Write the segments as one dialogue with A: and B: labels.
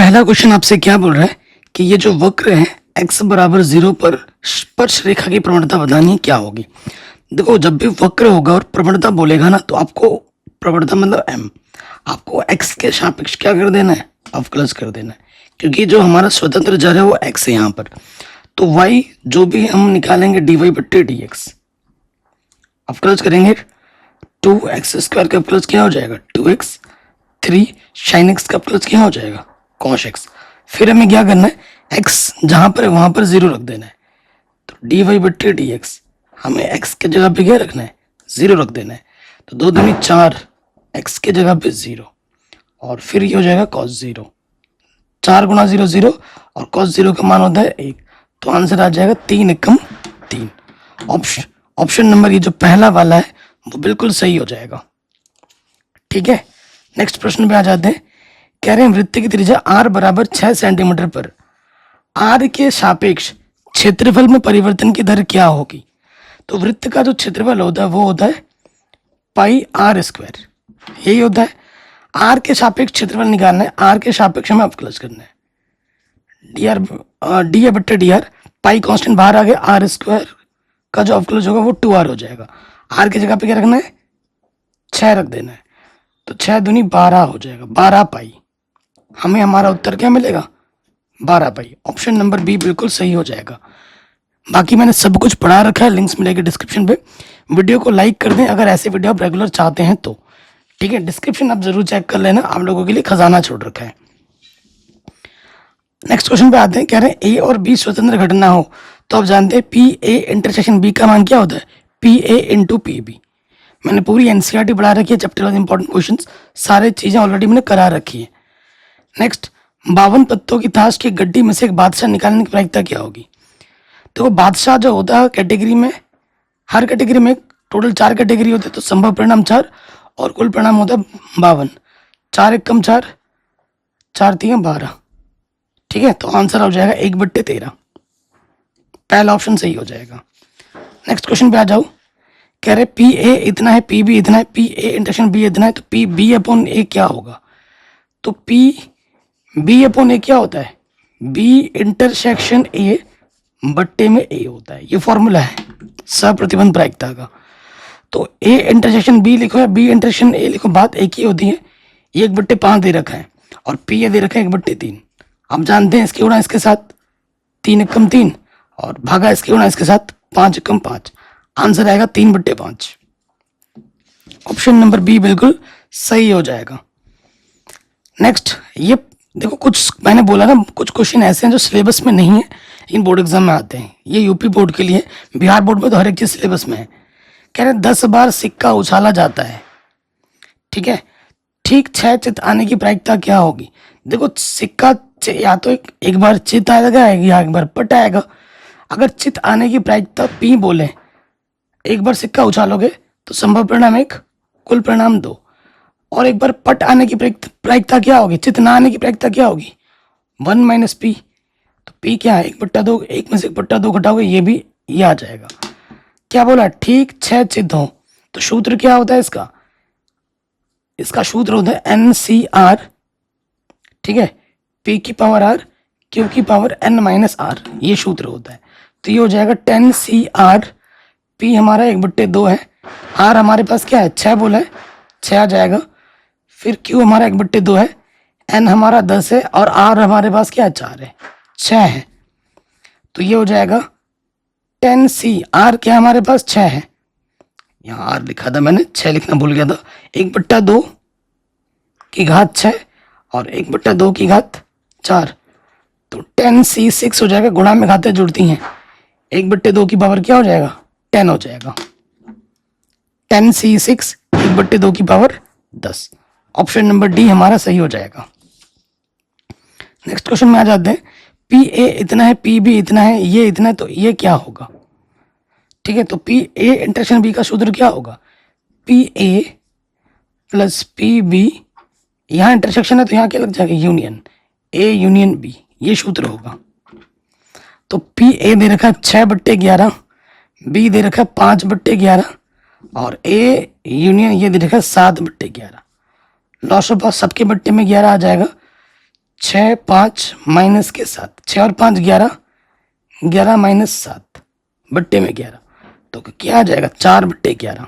A: पहला क्वेश्चन आपसे क्या बोल रहा है कि ये जो वक्र है x बराबर 0 पर स्पर्श रेखा की प्रवणता बतानी है, क्या होगी। देखो, जब भी वक्र होगा और प्रवणता बोलेगा ना, तो आपको प्रवणता मतलब m, आपको x के सापेक्ष क्या कर देना है, अवकलज कर देना है, क्योंकि जो हमारा स्वतंत्र चर है वो x है यहाँ पर। तो y जो भी हम निकालेंगे dy बट्टे dx, अवकलज करेंगे 2x² का अवकलज क्या हो जाएगा 2x, 3 sin x का अवकलज क्या हो जाएगा cos x। फिर हमें क्या करना है, x जहां पर है वहां पर 0 रख देना है। तो dy बट्टे dx, हमें x के जगह पे क्या रखना है, 0 रख देना है। तो 2 दूनी 4, x के जगह पे 0, और फिर ये हो जाएगा cos 0। 4 गुणा 0 0, और cos 0 का मान होता है 1। तो आंसर आ जाएगा 3 एकम 3। ऑप्शन नंबर ये जो पहला वाला है वो बिल्कुल सही हो जाएगा। ठीक है, नेक्स्ट प्रश्न पे आ जाते हैं। कह रहे हैं वृत्त की त्रिज्या r बराबर 6 सेंटीमीटर पर r के सापेक्ष क्षेत्रफल में परिवर्तन की दर क्या होगी। तो वृत्त का जो क्षेत्रफल होता है वो होता है पाई r स्क्वायर, यही होता है। r के सापेक्ष क्षेत्रफल निकालना है, r के सापेक्ष हमें अवकलज करना है। डी बट्टे डी आर, पाई कांस्टेंट बाहर आ गया, आर स्क्वायर का जो अवकलज होगा वो 2r हो जाएगा। r की जगह पे क्या रखना है, 6 रख देना है। तो 6 दूनी 12 हो जाएगा, 12 पाई। हमें हमारा उत्तर क्या मिलेगा, 12 पाई। ऑप्शन नंबर बी बिल्कुल सही हो जाएगा। बाकी मैंने सब कुछ पढ़ा रखा है, लिंक्स मिलेंगे डिस्क्रिप्शन पे। वीडियो को लाइक कर दें अगर ऐसे वीडियो आप रेगुलर चाहते हैं तो। ठीक है, डिस्क्रिप्शन आप जरूर चेक कर लेना, आप लोगों के लिए खजाना छोड़ रखा है। नेक्स्ट क्वेश्चन पे आते हैं। कह रहे हैं ए और बी स्वतंत्र घटना हो तो आप जानते हैं पी ए इंटरसेक्शन बी का मान क्या होता है, P A into P B. मैंने पूरी एनसीईआरटी पढ़ा रखी है, चैप्टर वाइज इंपॉर्टेंट क्वेश्चंस सारे चीजें ऑलरेडी मैंने करा रखी है। नेक्स्ट, 52 पत्तों की ताश की गड्डी में से एक बादशाह निकालने की प्रायिकता क्या होगी। देखो, बादशाह जो होता है कैटेगरी में, हर कैटेगरी में टोटल 4 कैटेगरी होते हैं, तो संभव परिणाम 4 और कुल परिणाम होता है 52। 4 एकम 4, 4 3 12। ठीक है, तो आंसर हो जाएगा 1 बट्टे 13। पहला ऑप्शन सही हो जाएगा। नेक्स्ट क्वेश्चन पे आ जाओ। कह रहे पी ए इतना है, पी बी इतना है, पी ए इंटरसेक्शन बी इतना है, तो पी बी अपॉन ए क्या होगा। तो पी बी अपॉन ए क्या होता है, बी इंटरसेक्शन ए बट्टे में ए होता है। ये फॉर्मूला है सप्रतिबंध प्रायिकता का। तो ए इंटरसेक्शन बी लिखो या बी इंटरसेक्शन ए लिखो, बात एक ही होती है। ये 1/5 दे रखा है और पी ए दे रखा है 1/3। आप जानते हैं इसके गुणा इसके साथ 3 एकम 3, और भागा इसके गुणा इसके साथ 5 एकम 5। आंसर आएगा 3/5। ऑप्शन नंबर बी बिल्कुल सही हो जाएगा। नेक्स्ट, ये देखो, कुछ मैंने बोला ना, कुछ क्वेश्चन ऐसे हैं जो सिलेबस में नहीं है लेकिन बोर्ड एग्जाम में आते हैं। ये यूपी बोर्ड के लिए, बिहार बोर्ड में तो हर एक चीज सिलेबस में है। कह रहे 10 बार सिक्का उछाला जाता है, ठीक है, ठीक 6 चित आने की प्रायिकता क्या होगी। देखो, सिक्का या तो एक बार चित आएगा या एक बार पट आएगा। अगर चित आने की प्रायिकता पी बोले, एक बार सिक्का उछालोगे तो संभव परिणाम 1, कुल परिणाम 2, और एक बार पट आने की प्रायिकता क्या होगी, चित ना आने की प्रायिकता क्या होगी 1 माइनस पी। तो पी क्या है, 1/2, 1 में से 1/2 घटाओगे ये आ जाएगा। क्या बोला, ठीक 6 चित हो। तो सूत्र क्या होता है इसका, इसका सूत्र होता है NCR। ठीक है, P की पावर R, Q की पावर N माइनस R, ये सूत्र होता है। तो ये हो जाएगा 10CR। P हमारा 1/2 है, R हमारे पास क्या है 6 बोला है, 6 आ जाएगा। फिर Q हमारा 1/2 है, N हमारा 10 है, और R हमारे पास क्या है 4 है, 6 है। तो ये हो जाएगा 10C। R क्या हमारे पास 6 है, यहाँ R लिखा था मैंने, 6 लिखना भूल गया था। 1/2 की घात 6 और 1/2 की घात 4। तो 10C6 हो जाएगा, गुणा में घातें जुड़ती हैं। 1/2 की पावर क्या हो जाएगा 10 हो जाएगा। 10C6 1/2 की पावर 10। ऑप्शन नंबर डी हमारा सही हो जाएगा। नेक्स्ट क्वेश्चन में आ जाते हैं। पी ए इतना है, पी बी इतना है, ये इतना है, तो ये क्या होगा। ठीक है, तो पी ए इंटरसेक्शन बी का सूत्र क्या होगा, P A plus P B. यहाँ इंटरसेक्शन है तो यहाँ क्या लग जाएगा, यूनियन, ए यूनियन बी, ये सूत्र होगा। तो पी ए दे रखा है 6/11, बी दे रखा है 5/11, और ए यूनियन ये दे रखा है 7/11। लॉस ऑफ सबके बट्टे में 11 आ जाएगा। 6 5 माइनस के 7, 6 और 5 11, 11 माइनस 7 बट्टे में 11, तो क्या आ जाएगा 4/11।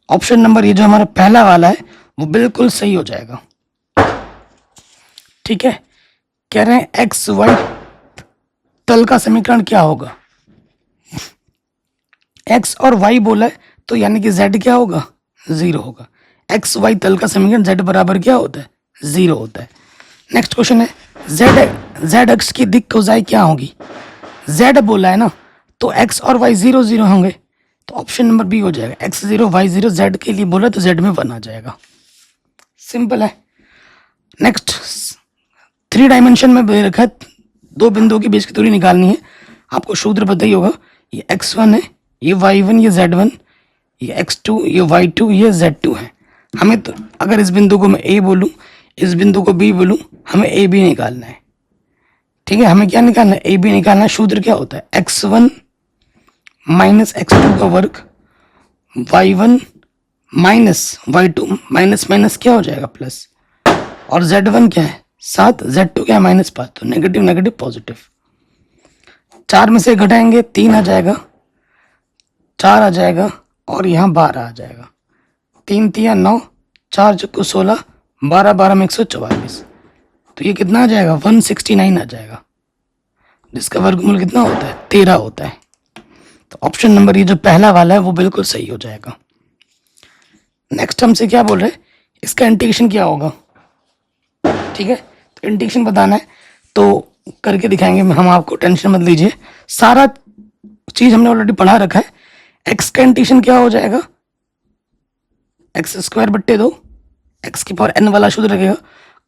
A: ऑप्शन नंबर ये जो हमारा पहला वाला है वो बिल्कुल सही हो जाएगा। ठीक है, कह रहे हैं एक्स वाई तल का समीकरण क्या होगा। एक्स और वाई बोला है तो यानी कि जेड क्या होगा, 0 होगा। एक्स वाई तल का समीकरण जेड बराबर क्या होता है, 0 होता है। नेक्स्ट क्वेश्चन है जेड अक्ष की दिक् कोसाई क्या होगी। जेड बोला है ना, तो एक्स और वाई 0 0 होंगे, तो ऑप्शन नंबर बी हो जाएगा। एक्स 0 वाई 0 जेड के लिए बोला तो जेड में 1 आ जाएगा, सिंपल है। नेक्स्ट 3 डायमेंशन में दे रखा है, 2 बिंदुओं के बीच की दूरी निकालनी है। आपको सूत्र पता ही होगा, ये x1 है, ये y1, ये z1, ये x2, ये y2, ये z2 है। हमें तो अगर इस बिंदु को मैं a बोलूं, इस बिंदु को b बोलूं, हमें a b निकालना है। ठीक है, हमें क्या निकालना है, a b निकालना है। सूत्र क्या होता है, x1 माइनस x2 का वर्ग, y1 minus y2, minus minus क्या हो जाएगा प्लस, और z1 क्या है 7, z2 क्या है -5, तो नेगेटिव नेगेटिव पॉजिटिव। 4 में से घटाएंगे 3 आ जाएगा, 4 आ जाएगा और यहाँ 12 आ जाएगा। 3 3 9, 4 चक्कू 16, 12 12 में 144, तो ये कितना आ जाएगा 169 आ जाएगा, जिसका वर्गमूल कितना होता है 13 होता है। तो ऑप्शन नंबर ये जो पहला वाला है वो बिल्कुल सही हो जाएगा। नेक्स्ट हमसे क्या बोल रहे हैं, इसका इंटीग्रेशन क्या होगा। ठीक है, तो इंटीग्रेशन बताना है तो करके दिखाएंगे हम आपको, टेंशन मत लीजिए, सारा चीज हमने ऑलरेडी पढ़ा रखा है। एक्स का इंटीग्रेशन क्या हो जाएगा, x²/2, एक्स की पावर n वाला सूत्र रखेगा।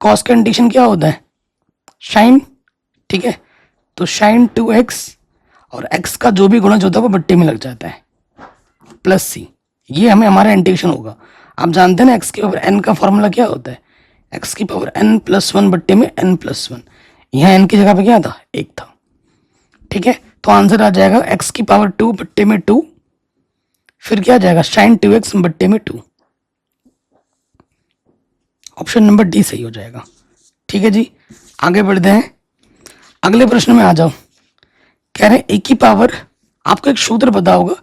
A: कॉस का इंटीग्रेशन क्या होता है, साइन। ठीक है, तो साइन 2x और x का जो भी गुणज होता है वो बट्टे में लग जाता है, प्लस c। ये हमें हमारा इंटीग्रेशन होगा। आप जानते हैं ना x की पावर n का फॉर्मूला क्या होता है, x की पावर n+1 बट्टे में n+1। यहाँ n की जगह पे क्या था, 1 था। ठीक है, तो आंसर आ जाएगा x की पावर 2 बट्टे में 2, फिर क्या आ जाएगा साइन 2x बट्टे में 2। ऑप्शन नंबर डी सही हो जाएगा। ठीक है जी, आगे बढ़ते हैं, अगले प्रश्न में आ जाओ। कह रहे हैं ए की पावर, आपको एक सूत्र पता होगा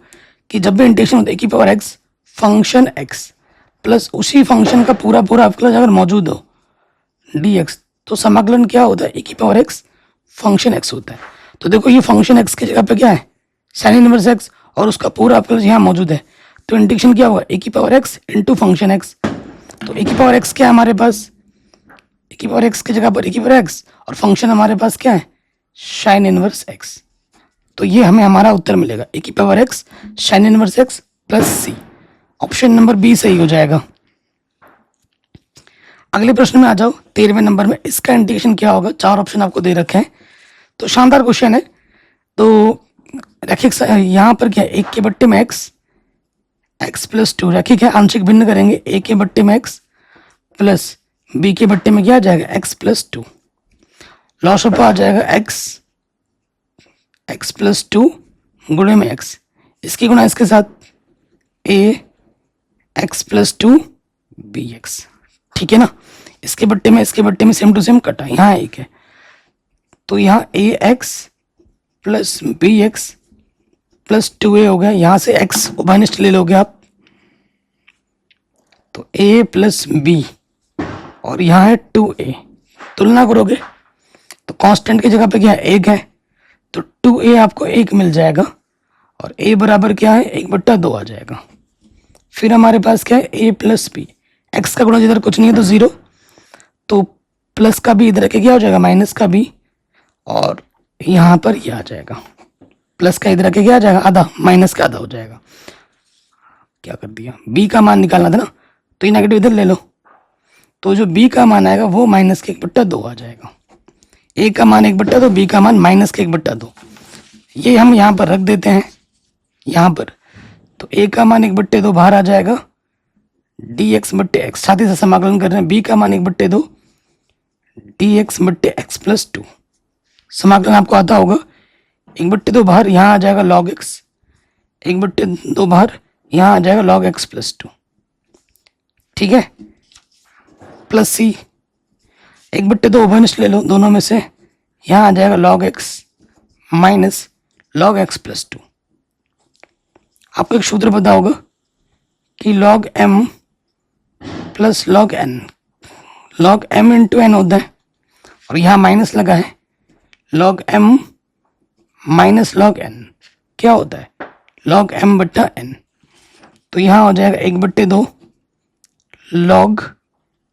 A: कि जब भी इंटीग्रेशन होता है ए की power x function x plus उसी फंक्शन का पूरा पूरा अवकलज अगर मौजूद हो dx, तो समाकलन क्या होता है, ए की पावर x फंक्शन x होता है। तो देखो ये फंक्शन x की जगह पे क्या है, साइन इनवर्स x, और उसका पूरा अवकलज यहाँ मौजूद है, तो इंटीग्रेशन क्या होगा, ए की power x into function x। तो ए की पावर x क्या है हमारे पास, ए की पावर x की जगह पर ए की पावर x, और फंक्शन हमारे पास क्या है, साइन इनवर्स x। तो ये हमें हमारा उत्तर मिलेगा, ए की power x sine inverse x plus c. Option number B सही हो जाएगा। अगले प्रश्न में आ जाओ, 13वें नंबर में, इसका इंटीग्रेशन क्या होगा। 4 ऑप्शन आपको दे रखे हैं, तो शानदार क्वेश्चन है। तो रैखिक यहाँ पर क्या है, 1 के बट्टे में x+2 रैखिक है, आंशिक भिन्न करेंगे, a के बट्टे में x प्लस b के बट्टे में क्या आ जाएगा x+2, लॉस ऑफ आ जाएगा x+2 गुणे में x, इसकी गुणा इसके साथ a x+2 bx। ठीक है ना, इसके बट्टे में सेम टू सेम कटा, यहाँ 1 है, तो यहाँ ax plus bx plus 2a हो गया। यहाँ से x उभयनिष्ठ ले लोगे आप, तो a प्लस b, और यहाँ है 2a, तुलना करोगे तो कांस्टेंट की जगह पे क्या है, 1 है, तो 2a आपको 1 मिल जाएगा, और a बराबर क्या है 1/2 आ जाएगा। फिर हमारे पास क्या है, a प्लस b, x का गुणा इधर कुछ नहीं है तो 0, तो प्लस का b इधर के क्या हो जाएगा माइनस का b, और यहाँ पर ये आ जाएगा, प्लस का इधर के क्या आ जाएगा आधा, माइनस का आधा हो जाएगा। क्या कर दिया, b का मान निकालना था ना, तो ये नेगेटिव इधर ले लो, तो जो b का मान आएगा वो माइनस के 1/2 आ जाएगा। a का मान 1/2, b का मान माइनस के 1/2, ये हम यहाँ पर रख देते हैं यहाँ पर, तो a का मान 1/2 बाहर आ जाएगा, dx/x, साथ ही साथ समाकलन कर रहे हैं, b का मान 1/2 dx/x+2, समाकलन आपको आता होगा, 1/2 बाहर यहाँ आ जाएगा log x, 1/2 बाहर यहाँ आ जाएगा log x+2। ठीक है, प्लस सी, 1/2 उभयनिष्ठ ले लो दोनों में से, यहाँ आ जाएगा log x minus log x plus 2। आपको एक सूत्र पता होगा कि log m plus log n, log m into n होता है, और यहाँ माइनस लगा है, log m minus log n क्या होता है, log m बट्टा n। तो यहाँ हो जाएगा 1/2 log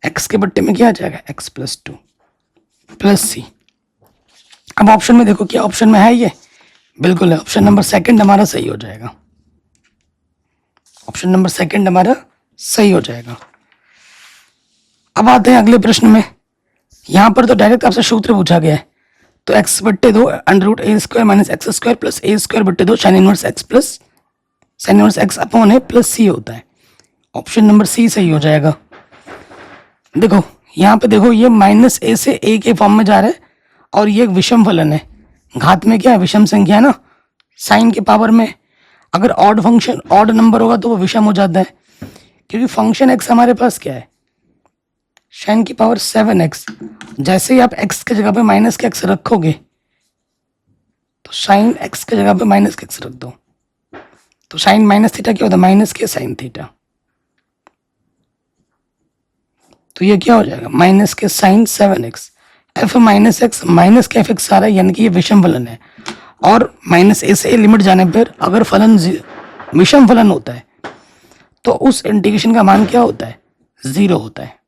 A: x के बट्टे में क्या आ जाएगा, x प्लस 2 प्लस c। अब ऑप्शन में देखो, क्या ऑप्शन में है ये, बिल्कुल है, ऑप्शन नंबर सेकंड हमारा सही हो जाएगा, ऑप्शन नंबर सेकंड हमारा सही हो जाएगा। अब आते हैं अगले प्रश्न में। यहां पर तो डायरेक्ट आपसे सूत्र पूछा गया है, तो x/2 √a² minus x² plus a²/2 sign inverse x plus sign inverse x upon a plus c होता है। ऑप्शन नंबर सी सही हो जाएगा। देखो यहाँ पे देखो, ये माइनस a से a के फॉर्म में जा रहा है, और ये एक विषम फलन है, घात में क्या है, विषम संख्या है ना, साइन के पावर में। अगर ऑड फंक्शन ऑड नंबर होगा तो वो विषम हो जाता है, क्योंकि फंक्शन x हमारे पास क्या है, साइन की पावर 7x। जैसे ही आप x के जगह पे माइनस के x रखोगे, तो साइन x के जगह पे माइनस के x रख दो, तो साइन माइनस थीटा क्या होता है, माइनस के साइन थीटा। तो ये क्या हो जाएगा, माइनस के sine 7x, F minus X minus के एफ एक्स आ रहा है, यानी कि ये विषम फलन है। और माइनस ए से लिमिट जाने पर अगर फलन विषम फलन होता है, तो उस इंटीग्रेशन का मान क्या होता है, 0 होता है।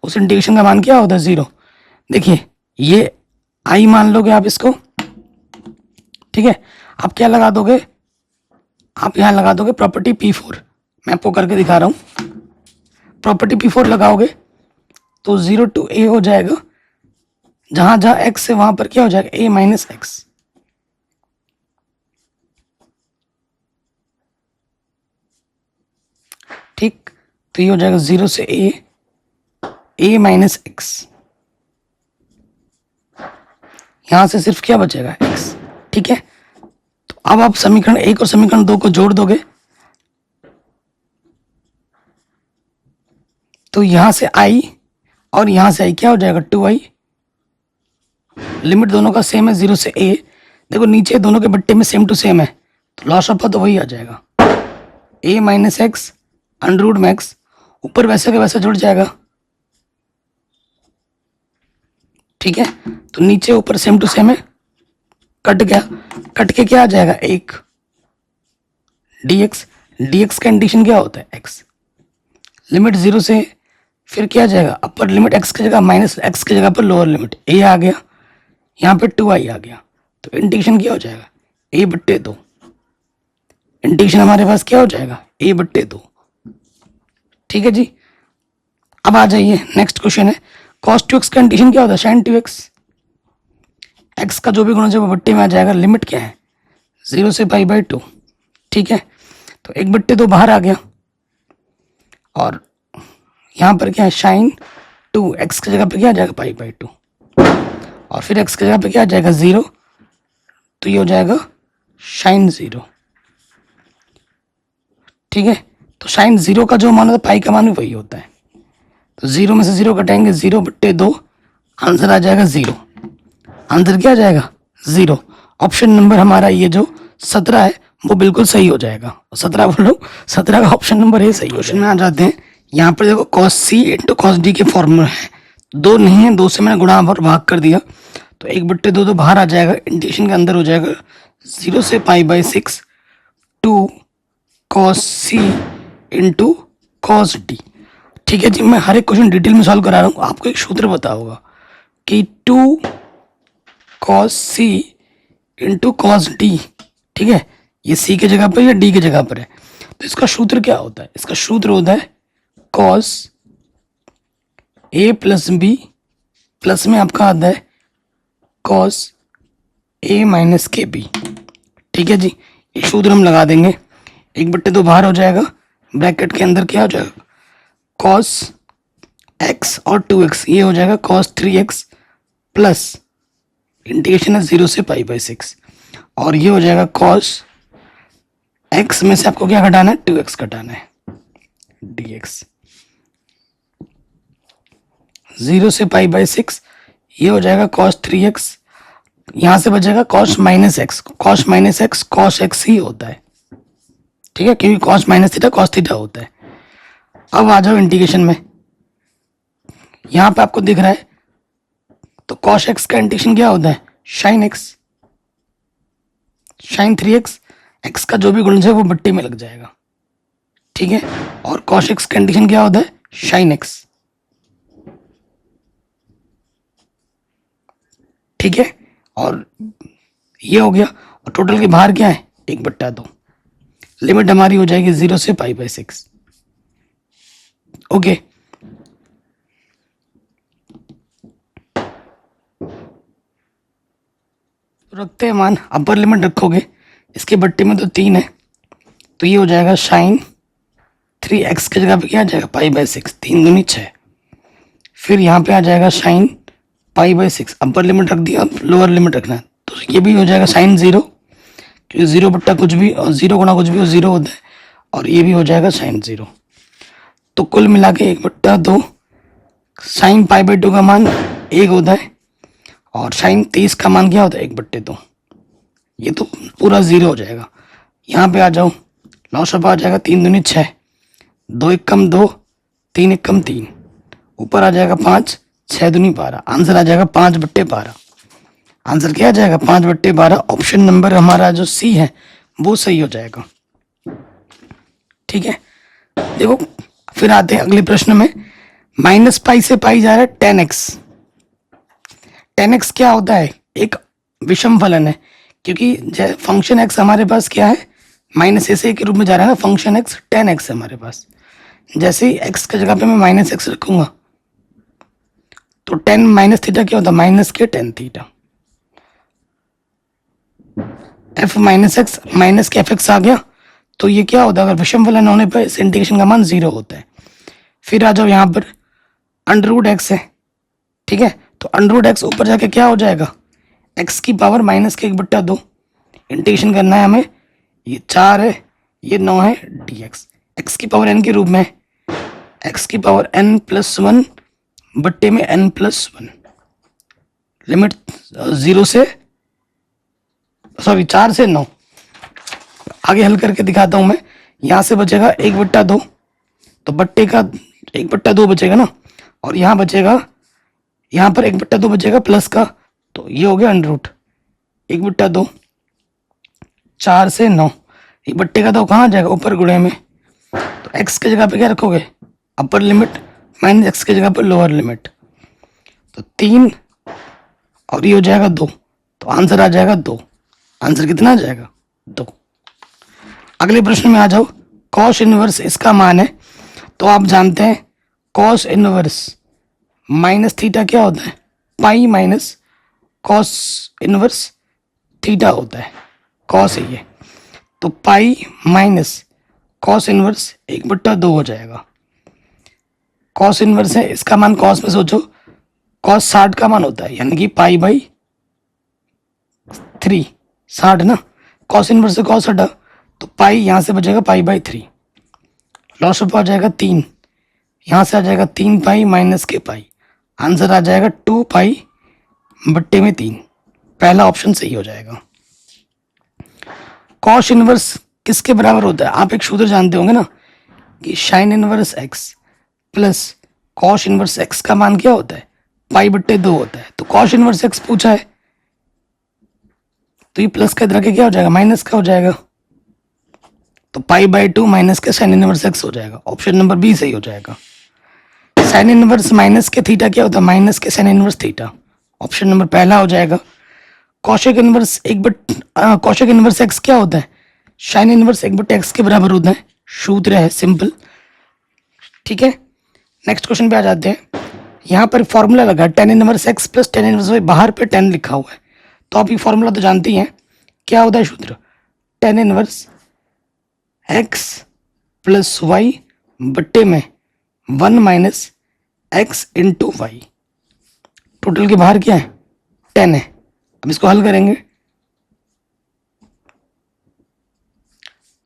A: उस इंटीग्रेशन का मान क्या होता है, 0। देखिए ये आई मान लोगे आप इसको, ठीक है। आप क्या लगा दोगे, आप यहाँ लगा दोगे प्रॉपर्टी P4, मैं आपको करके दिखा रहा हूँ। प्रॉपर्टी P4 लगाओगे तो 0 to a हो जाएगा, जहां जहां x है वहां पर क्या हो जाएगा, a माइनस एक्स। ठीक, तो ये हो जाएगा 0 से a माइनस एक्स। यहां से सिर्फ क्या बचेगा, x। ठीक है, तो अब आप समीकरण 1 और समीकरण 2 को जोड़ दोगे, तो यहां से i और यहां से i क्या हो जाएगा, 2i। लिमिट दोनों का सेम है, 0 से a। देखो नीचे दोनों के बट्टे में सेम टू सेम है, तो लॉस ऑफ तो वही आ जाएगा, a माइनस एक्स अंडर में x, ऊपर वैसे का वैसा जुड़ जाएगा। ठीक है, तो नीचे ऊपर सेम टू सेम है, कट गया, कट के क्या आ जाएगा, 1 dx। dx का इंटीग्रेशन क्या होता है, x। लिमिट 0 से फिर क्या आ जाएगा, अपर लिमिट x की जगह माइनस x की जगह पर लोअर लिमिट a आ गया, यहाँ पे 2i आ गया, तो इंटीग्रेशन क्या हो जाएगा, a/2। इंटीग्रेशन हमारे पास क्या हो जाएगा, a/2। ठीक है जी। अब आ जाइए, नेक्स्ट क्वेश्चन है, cos 2x का इंटीग्रेशन क्या होता है, sin 2x। x का जो भी गुणज है वो बट्टे में आ जाएगा, लिमिट क्या है, 0 से π/2। ठीक है, तो 1/2 बाहर आ गया, और यहाँ पर क्या है, sin 2, x की जगह पे क्या आ जाएगा, π/2, और फिर x की जगह पे क्या आ जाएगा, 0, तो ये हो जाएगा sin 0। ठीक है, तो sin 0 का जो मान होता है, पाई का मान भी वही होता है, तो 0 में से 0 कटाएंगे, 0/2, आंसर आ जाएगा 0। आंसर क्या आ जाएगा, 0। ऑप्शन नंबर हमारा ये जो 17 है वो बिल्कुल सही हो जाएगा। 17 बोलो, 17 का ऑप्शन नंबर ए सही हो जाएगा। में आ जाते हैं, यहाँ पर देखो cos c into cos d के फॉर्मूला है, 2 नहीं है, 2 से मैंने गुणा और भाग कर दिया, तो 1/2 तो बाहर आ जाएगा, इंटीग्रेशन के अंदर हो जाएगा 0 से π/6 2 cos c into cos d। ठीक है जी, मैं हर एक क्वेश्चन डिटेल में सॉल्व करा रहा हूँ, आपको एक सूत्र पता होगा कि 2 cos c into cos d। ठीक है, ये c के जगह पर या d के जगह पर है, तो इसका सूत्र क्या होता है, इसका सूत्र होता है cos a plus b, plus में आपका आता है cos a माइनस के बी। ठीक है जी, ये सूत्र हम लगा देंगे, 1/2 बाहर हो जाएगा, ब्रैकेट के अंदर क्या हो जाएगा, cos x और 2x, ये हो जाएगा cos 3x प्लस इंटीग्रेशन है 0 से π/6, और ये हो जाएगा cos x में से आपको क्या घटाना है, 2x घटाना है, dx 0 से पाई बाई 6, ये हो जाएगा cos 3x, यहाँ से बचेगा cos minus x, cos minus x cos x ही होता है, ठीक है, क्योंकि cos minus theta cos theta होता है। अब आ जाओ इंटीग्रेशन में, यहाँ पे आपको दिख रहा है तो cos x का इंटीग्रेशन क्या होता है, sin x, sin 3x, x का जो भी गुणज है वो बट्टे में लग जाएगा, ठीक है, और cos x का इंटीग्रेशन क्या होता है, sin x, ठीक है, और ये हो गया, और टोटल के बाहर क्या है, 1/2, लिमिट हमारी हो जाएगी 0 से पाई बाई 6, ओके। रखते हैं मान, अपर लिमिट रखोगे, इसके बट्टे में तो 3 है, तो ये हो जाएगा साइन 3x की जगह पे क्या आ जाएगा, पाई बाई 6, 3 दूनी 6, फिर यहाँ पे आ जाएगा sine pi by 6, upper limit रख दिया, अब लोअर लिमिट रखना है, तो ये भी हो जाएगा साइन 0, क्योंकि 0 बट्टा कुछ भी और 0 गुना कुछ भी वो 0 होता है, और ये भी हो जाएगा साइन 0, तो कुल मिला के 1/2, साइन पाई बाई 2 का मान 1 होता है, और साइन 30 का मान क्या होता है, 1/2, ये तो पूरा 0 हो जाएगा। यहाँ पे आ जाओ, लॉसअप आ जाएगा, 3 दूनी 6, 2 1 कम 2, 3 1 कम 3, ऊपर आ जाएगा 5, 6 दूनी 12, आंसर आ जाएगा 5/12, आंसर क्या आ जाएगा 5/12, ऑप्शन नंबर हमारा जो सी है वो सही हो जाएगा, ठीक है। देखो फिर आते हैं अगले प्रश्न में, माइनस पाई से पाई जा रहा है 10x, 10x क्या होता है, एक विषम फलन है, क्योंकि फंक्शन x हमारे पास क्या है, माइनस ए से के रूप में जा रहा है ना, फंक्शन x 10x है हमारे पास, जैसे ही x की जगह पे मैं माइनस एक्स रखूंगा तो 10 माइनस थीटा क्या होता है, माइनस के 10 theta, f minus X minus के एफ एक्स आ गया, तो ये क्या होता है, अगर विषम फलन होने पर इस इंटीग्रेशन का मान 0 होता है। फिर आ जाओ यहाँ पर अंडर रूट एक्स है, ठीक है, तो अंडर रूट एक्स ऊपर जाके क्या हो जाएगा, x की पावर माइनस के 1/2, इंटीग्रेशन करना है हमें, ये 4 है, ये 9 है, dx, x की पावर n के रूप में, x की पावर n+1 बट्टे में n+1, लिमिट 0 से सॉरी 4 से 9, आगे हल करके दिखाता हूं मैं, यहाँ से बचेगा 1/2, तो बट्टे का 1/2 बचेगा ना, और यहाँ बचेगा, यहाँ पर 1/2 बचेगा प्लस का, तो ये हो गया अंडर रूट 1/2, 4 से 9, ये बट्टे का 2 कहाँ जाएगा, ऊपर गुणे में, तो x की जगह पे क्या रखोगे, अपर लिमिट, माइनस एक्स की जगह पर लोअर लिमिट, तो 3 और ये हो जाएगा 2, तो आंसर आ जाएगा 2, आंसर कितना आ जाएगा 2। अगले प्रश्न में आ जाओ, कॉस इनवर्स इसका मान है, तो आप जानते हैं कॉस इनवर्स माइनस थीटा क्या होता है, pi minus cos inverse theta होता है, कॉस है ये, तो पाई माइनस कॉस इनवर्स 1/2 हो जाएगा, कॉस इनवर्स है, इसका मान कॉस में सोचो, कॉस 60 का मान होता है, यानी कि पाई बाई 3, 60 ना, कॉस इनवर्स से कॉस हटा, तो पाई यहाँ से बचेगा पाई बाई 3, लॉस ऑफ आ जाएगा 3, यहाँ से आ जाएगा 3 पाई माइनस के पाई, आंसर आ जाएगा 2 पाई बट्टे में 3, पहला ऑप्शन सही हो जाएगा। कॉस इनवर्स किसके बराबर होता है, आप एक सूत्र जानते होंगे ना, कि sine inverse x plus cos inverse x का मान क्या होता है, पाई/2 होता है, तो कॉस इनवर्स एक्स पूछा है, तो ये प्लस का इधर के क्या हो जाएगा, माइनस का हो जाएगा, तो पाई/2 माइनस के साइन इनवर्स एक्स हो जाएगा, ऑप्शन नंबर बी सही हो जाएगा। साइन इनवर्स माइनस के थीटा क्या होता है, माइनस के sine inverse theta, option number पहला हो जाएगा। Cosec inverse cosec inverse x क्या होता है, साइन इनवर्स 1/x के बराबर होता है, सूत्र है सिंपल, ठीक है। नेक्स्ट क्वेश्चन पे आ जाते हैं, यहाँ पर फॉर्मूला लगा tan inverse x plus tan inverse y, बाहर पे 10 लिखा हुआ है, तो आप ये फॉर्मूला तो जानते ही हैं, क्या होता है सूत्र, tan inverse x plus y बट्टे में 1 minus x into Y, total के बाहर क्या है 10 है, अब इसको हल करेंगे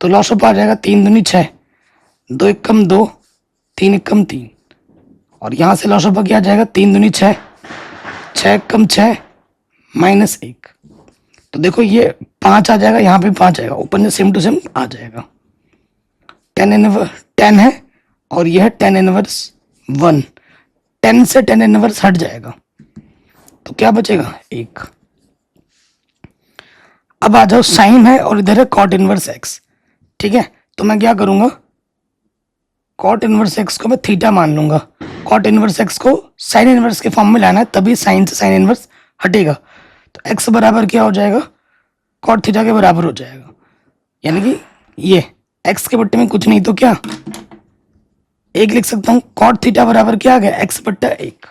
A: तो लॉस ऑफ आ जाएगा 3 दूनी 6, 2 1 कम 2, 3 1 कम 3, और यहाँ से लॉस ऑफ क्या आ जाएगा, 3 दूनी 6, 6 कम 6 माइनस 1, तो देखो ये 5 आ जाएगा, यहाँ पे 5 आएगा, ऊपर से सेम टू सेम आ जाएगा। 10 है और यह है 10 इनवर्स 1, 10 से 10 इनवर्स हट जाएगा, तो क्या बचेगा 1। अब आ जाओ, साइन है और इधर है कॉट इनवर्स एक्स, ठीक है, तो मैं क्या करूंगा, कॉट इनवर्स एक्स को मैं थीटा मान लूंगा। कॉट इनवर्स एक्स को साइन इनवर्स के फॉर्म में लाना है, तभी साइन से साइन इनवर्स हटेगा, तो एक्स बराबर क्या हो जाएगा, कॉट थीटा के बराबर हो जाएगा, यानी कि ये एक्स के बट्टे में कुछ नहीं तो क्या 1 लिख सकता हूँ। कॉट थीटा बराबर क्या आ गया, एक्स बट्टा 1।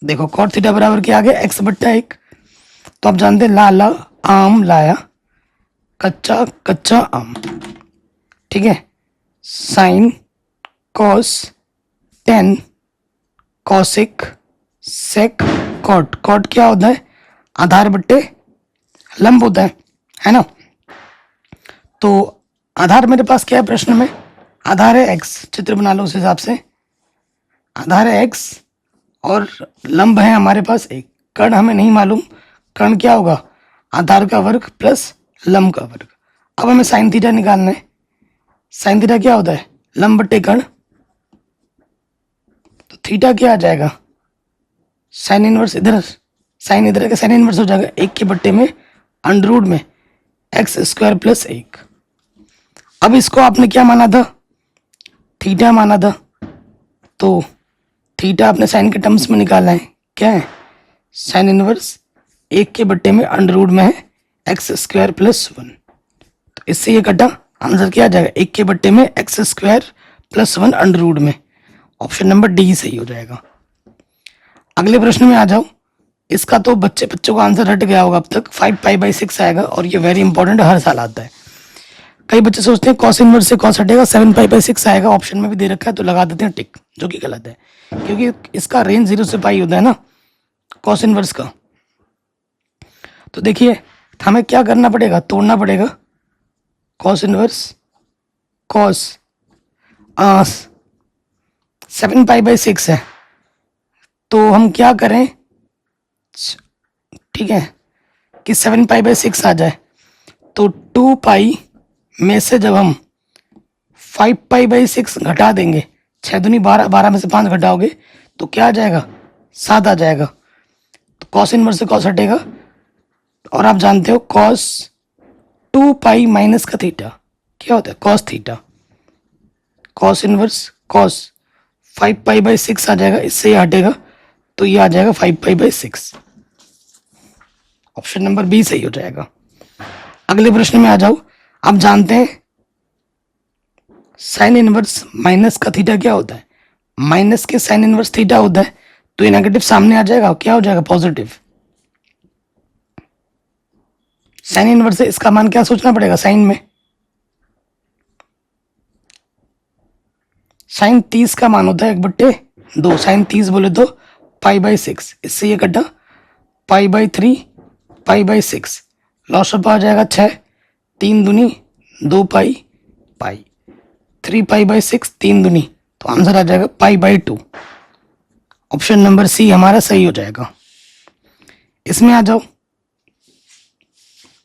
A: देखो कॉट थीटा बराबर क्या आ गया, एक्स बट्टा 1। तो आप जानते हैं लाला आम लाया, कच्चा कच्चा आम, ठीक है। Sine cos tan cosec sec cot, cot क्या होता है, आधार बट्टे लंब होता है ना। तो आधार मेरे पास क्या है प्रश्न में, आधार है एक्स, चित्र बना लो उस हिसाब से, आधार है एक्स और लंब है हमारे पास 1, कर्ण हमें नहीं मालूम, कर्ण क्या होगा, आधार का वर्ग प्लस लंब का वर्ग। अब हमें साइन थीटा निकालना है, साइन थीटा क्या होता है, लंब बट्टे कर्ण, तो थीटा क्या आ जाएगा, साइन इनवर्स इधर, साइन इधर का साइन इनवर्स हो जाएगा 1 के बट्टे में अंडर रूट में एक्स स्क्वायर प्लस 1। अब इसको आपने क्या माना था, थीटा माना था, तो थीटा आपने साइन के टर्म्स में निकालना है, क्या है साइन इनवर्स 1 के बट्टे में अंडर रूट में है एक्स स्क्वायर प्लस 1, तो इससे ये कटा, आंसर क्या आ जाएगा 1 के बट्टे में X square plus 1 under root में, ऑप्शन नंबर डी सही हो जाएगा। अगले प्रश्न में आ जाओ, इसका तो बच्चों का आंसर हट गया होगा अब तक, 5π/6 आएगा और ये वेरी इंपॉर्टेंट हर साल आता है। कई बच्चे सोचते हैं कॉस इनवर्स से कॉस हटेगा, 7π/6 आएगा, ऑप्शन में भी दे रखा है तो लगा देते हैं टिक, जो कि गलत है, क्योंकि इसका रेंज 0 से पाई होता है ना कॉस इनवर्स का। तो देखिए हमें क्या करना पड़ेगा, तोड़ना पड़ेगा, कॉस इनवर्स कॉस 7π/6 है, तो हम क्या करें, ठीक है, कि 7π/6 आ जाए, तो 2π में से जब हम 5π/6 घटा देंगे, 6 दूनी 12, 12 में से 5 घटाओगे तो क्या आ जाएगा, 7 आ जाएगा, तो कॉस इनवर्स से कॉस हटेगा, और आप जानते हो कॉस 2π माइनस का थीटा क्या होता है, cos theta, cos inverse cos 5π/6 आ जाएगा, इससे ये हटेगा, तो ये आ जाएगा 5π/6, ऑप्शन नंबर बी सही हो जाएगा। अगले प्रश्न में आ जाओ, आप जानते हैं साइन इनवर्स माइनस का थीटा क्या होता है, माइनस के साइन इनवर्स थीटा होता है, तो ये नेगेटिव सामने आ जाएगा, क्या हो जाएगा पॉजिटिव, साइन इनवर्स से इसका मान क्या सोचना पड़ेगा, साइन में साइन 30 का मान होता है 1/2, साइन 30 बोले तो π/6, इससे ये कटा π/3 π/6, लॉस ऑफ आ जाएगा 6, 3 दूनी 2π पाई, 3π/6 3 दूनी, तो आंसर आ जाएगा π/2, ऑप्शन नंबर सी हमारा सही हो जाएगा। इसमें आ जाओ,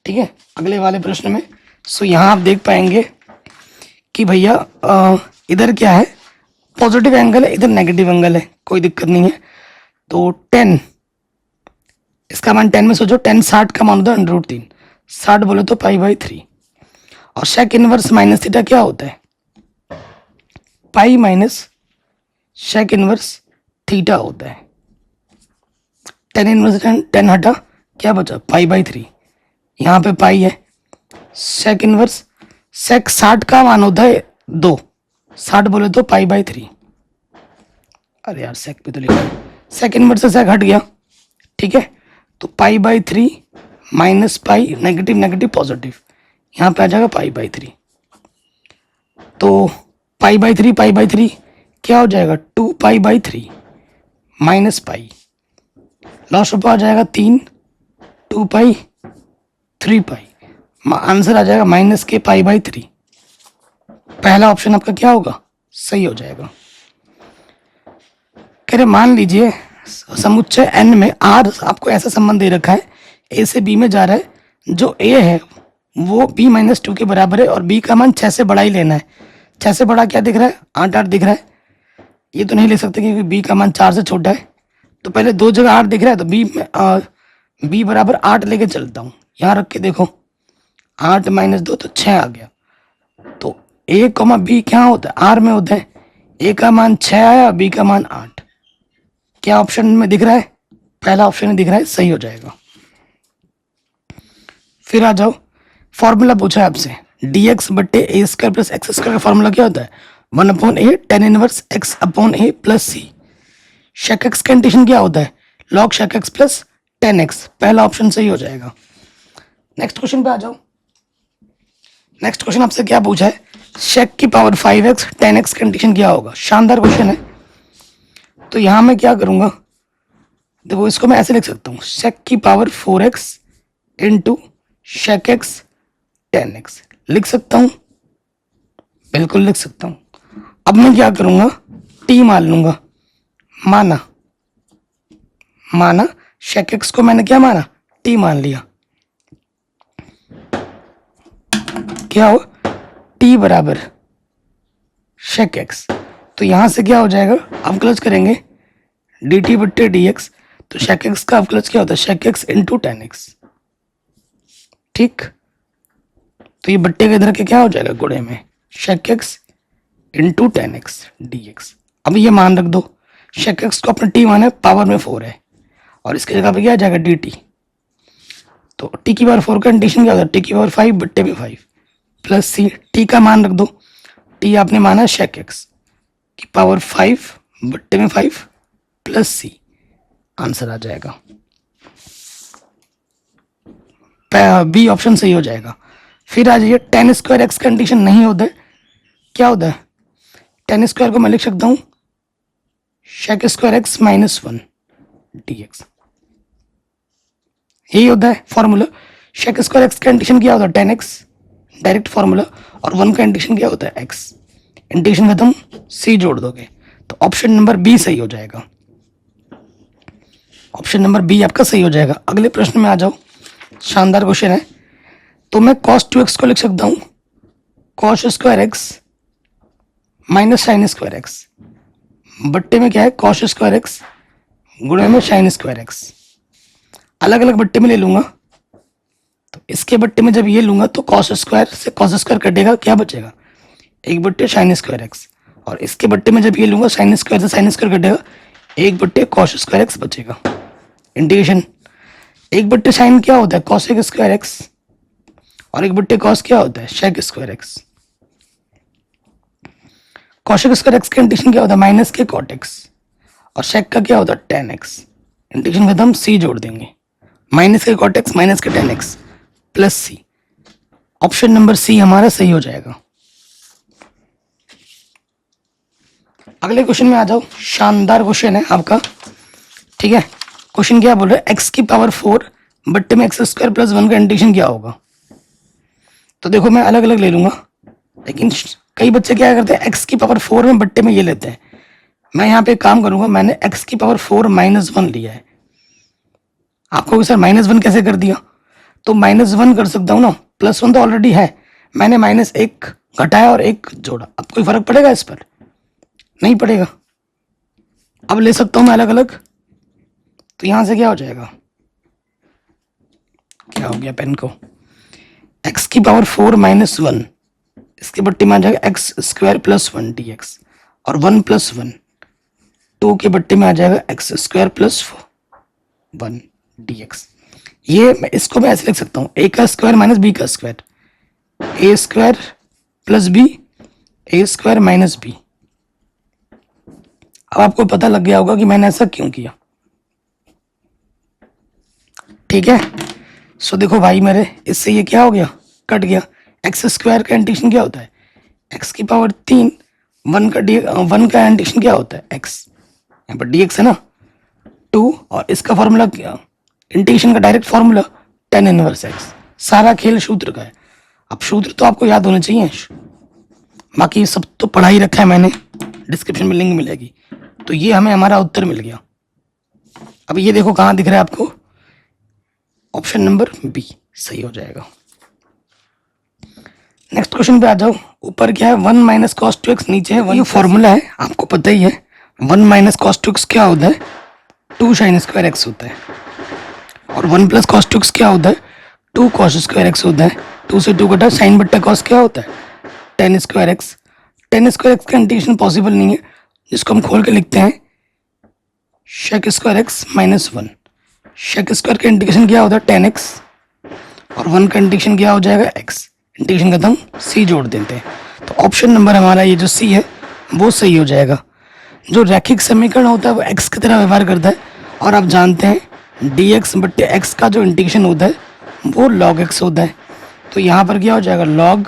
A: ठीक है, अगले वाले प्रश्न में। सो यहाँ आप देख पाएंगे कि भैया इधर क्या है, पॉजिटिव एंगल है, इधर नेगेटिव एंगल है, कोई दिक्कत नहीं है, तो 10, इसका मान 10 में सोचो, 10 60 का मान होता है √3, 60 बोले तो π/3, और शेक इनवर्स माइनस थीटा क्या होता है, pi minus shake inverse theta होता है, 10 इनवर्स 10 हटा, क्या बचा π/3, यहाँ पे पाई है, शेक इनवर्स शेक 60 का मान होता है 2, 60 बोले तो π/3, अरे यार सेक पे तो लिखा है, सेक इनवर्स से सेक हट गया, ठीक है, तो π/3 minus pi, negative negative positive, यहाँ पे आ जाएगा π/3, तो π/3 क्या हो जाएगा 2π/3 माइनस पाई, लॉस ऑफ आ जाएगा 3, 2π 3π, आंसर आ जाएगा माइनस के π/3, पहला ऑप्शन आपका क्या होगा, सही हो जाएगा। कह रहे मान लीजिए समुच्चय n में r आपको ऐसा संबंध दे रखा है, a से b में जा रहा है, जो a है वो b-2 के बराबर है और b का मान 6 से बड़ा ही लेना है। 6 से बड़ा क्या दिख रहा है? 8 दिख रहा है। ये तो नहीं ले सकते क्योंकि b का मान 4 से छोटा है, तो पहले दो जगह 8 दिख रहा है तो b बराबर 8 लेके चलता हूँ। यहाँ रख के देखो 8 - 2 तो 6 आ गया। तो a, b क्या होता है? r में होता है। a का मान 6 आया, b का मान 8। क्या ऑप्शन में दिख रहा है? पहला ऑप्शन में दिख रहा है, सही हो जाएगा। फिर आ जाओ, फॉर्मूला पूछा है आपसे, dx बट्टे a square plus x square का फॉर्मूला क्या होता है? 1/a tan inverse x/a plus c। Shake x का इंटीग्रेशन क्या होता है? log shake x plus tan x। पहला ऑप्शन सही हो जाएगा। नेक्स्ट क्वेश्चन पे आ जाओ। नेक्स्ट क्वेश्चन आपसे क्या पूछा है? शेक की पावर 5x tan x का इंटीग्रेशन क्या होगा? शानदार क्वेश्चन है। तो यहां मैं क्या करूंगा, देखो इसको मैं ऐसे लिख सकता हूँ, शेक की power 4x into shake x tan x लिख सकता हूँ, बिल्कुल लिख सकता हूँ। अब मैं क्या करूंगा, t मान लूंगा। माना शेक एक्स को मैंने क्या माना? t मान लिया। क्या हो? t बराबर शेक एक्स। तो यहां से क्या हो जाएगा, अवकलज करेंगे dt बट्टे dx। तो शेक एक्स का अवकलज क्या होता है? Shake x into tan x। ठीक, तो ये बट्टे के इधर के क्या हो जाएगा? गुणे में shake x into tan x dx। अब ये मान रख दो, शेक एक्स को अपने t माना है, पावर में 4 है, और इसकी जगह पे क्या आ जाएगा? dt। तो t की पावर 4 का इंटीग्रेशन क्या होता है? t की पावर 5 बट्टे में 5 प्लस c। t का मान रख दो, t आपने माना शेक एक्स की पावर 5 बट्टे में 5 प्लस c। आंसर आ जाएगा बी ऑप्शन सही हो जाएगा। फिर आ जाइए, tan स्क्वायर एक्स का इंटीग्रेशन नहीं होता है, क्या होता है? tan स्क्वायर को मैं लिख सकता हूँ शेक स्क्वायर एक्स -1 dx। यही होता है फॉर्मूला। शेक स्क्वायर एक्स का इंटीग्रेशन क्या होता है? tan x, direct formula. और 1 का इंटीग्रेशन क्या होता है? x। इंटीग्रेशन खत्म, c जोड़ दोगे तो ऑप्शन नंबर बी सही हो जाएगा। ऑप्शन नंबर बी आपका सही हो जाएगा। अगले प्रश्न में आ जाओ, शानदार क्वेश्चन है। तो मैं cos 2x को लिख सकता हूं cos square x minus sine square x बट्टे में क्या है? cos स्क्वायर एक्स गुणे में साइन स्क्वायर एक्स। अलग अलग बट्टे में ले लूंगा, तो इसके बट्टे में जब ये लूंगा तो cos स्क्वायर से cos स्क्वायर कटेगा, क्या बचेगा? 1 बट्टे साइन स्क्वायर एक्स। और इसके बट्टे में जब ये लूंगा साइन स्क्वायर से साइन स्क्वायर कटेगा, 1 बट्टे cos स्क्वायर एक्स बचेगा। इंटीग्रेशन 1 बट्टे साइन क्या होता है? cos स्क्वायर एक्स, और 1 बट्टे cos क्या होता है? Shake square x. cos square x का इंटीग्रेशन क्या होता है? माइनस के cot एक्स, और शेक का क्या होता है? tan X. इंटीग्रेशन खत्म, c जोड़ देंगे, माइनस के cot एक्स माइनस के tan X plus c। Option number C हमारा सही हो जाएगा। अगले क्वेश्चन में आ जाओ, शानदार क्वेश्चन है आपका। ठीक है, क्वेश्चन क्या बोल रहा है? x की पावर 4 बट्टे में एक्स स्क्वायर प्लस 1 का इंटीग्रेशन क्या होगा? तो देखो मैं अलग अलग ले लूंगा, लेकिन कई बच्चे क्या करते हैं, x की पावर 4 में बट्टे में ये लेते हैं। मैं यहाँ पे काम करूंगा, मैंने x की पावर 4 -1 लिया है। आपको सर -1 कैसे कर दिया? तो -1 कर सकता हूँ ना, +1 तो ऑलरेडी है, मैंने -1 घटाया और 1 जोड़ा। अब कोई फर्क पड़ेगा इस पर? नहीं पड़ेगा। अब ले सकता हूं मैं अलग अलग, तो यहां से क्या हो जाएगा? क्या हो गया पेन को? x की पावर 4 -1, इसके बट्टे में आ जाएगा एक्स स्क्वायर प्लस 1 dx, और 1 + 1 2 के बट्टे में आ जाएगा एक्स स्क्वायर प्लस 1 dx। ये इसको मैं ऐसे लिख सकता हूँ, a का स्क्वायर माइनस b का square, a square plus b, a square minus b। अब आपको पता लग गया होगा कि मैंने ऐसा क्यों किया। ठीक है, सो देखो भाई मेरे, इससे ये क्या हो गया? कट गया। एक्स स्क्वायर का इंटीग्रेशन क्या होता है? एक्स की पावर 3, 1 का इंटीग्रेशन क्या होता है? एक्स, यहाँ पर dx है ना 2, और इसका फॉर्मूला क्या? इंटीग्रेशन का direct formula tan inverse x। सारा खेल सूत्र का है। अब सूत्र तो आपको याद होने चाहिए, बाकी सब तो पढ़ा ही रखा है मैंने, डिस्क्रिप्शन में लिंक मिलेगी, तो ये हमें हमारा उत्तर मिल गया। अब ये देखो कहाँ दिख रहा है आपको, ऑप्शन नंबर बी सही हो जाएगा। नेक्स्ट क्वेश्चन पे आ जाओ। ऊपर क्या है, 1 माइनस कॉस 2x, नीचे है 1। ये फॉर्मूला है, आपको पता ही है। 1 माइनस कॉस 2x क्या होता है, 2 साइन स्क्वायर x होता है। और 1 प्लस कॉस 2x क्या होता है, 2 कॉस स्क्वायर x होता है। 2 से 2 कटा, साइन बट्टा कॉस क्या होता है, tan square x। tan square x का इंटीग्रेशन पॉसिबल नहीं है, जिसको हम खोल के लिखते हैं shake square x minus 1। Shake square का इंटीग्रेशन क्या होता है, tan x, और 1 का इंटीग्रेशन क्या हो जाएगा, x। इंटीग्रेशन खत्म, c जोड़ देते हैं। तो ऑप्शन नंबर हमारा ये जो c है वो सही हो जाएगा। जो रैखिक समीकरण होता है वो x की तरह व्यवहार करता है, और आप जानते हैं dx बट्टे x का जो इंटीग्रेशन होता है वो log x होता है। तो यहाँ पर क्या हो जाएगा, log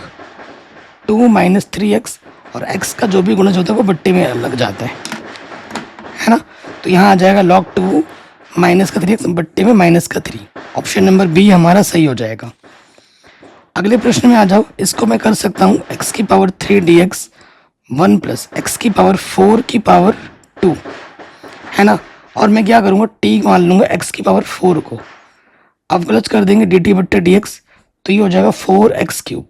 A: 2 माइनस 3x, और x का जो भी गुणज होता है वो बट्टे में लग जाता है ना। तो यहाँ आ जाएगा log 2 माइनस का 3x बट्टे में माइनस का 3। ऑप्शन नंबर बी हमारा सही हो जाएगा। अगले प्रश्न में आ जाओ। इसको मैं कर सकता हूँ x की पावर 3 dx 1 प्लस एक्स की पावर 4 की पावर 2, है ना। और मैं क्या करूँगा, t मान लूँगा x की पावर 4 को। अब गलत कर देंगे dt बट्टा dx, तो ये हो जाएगा 4x क्यूब।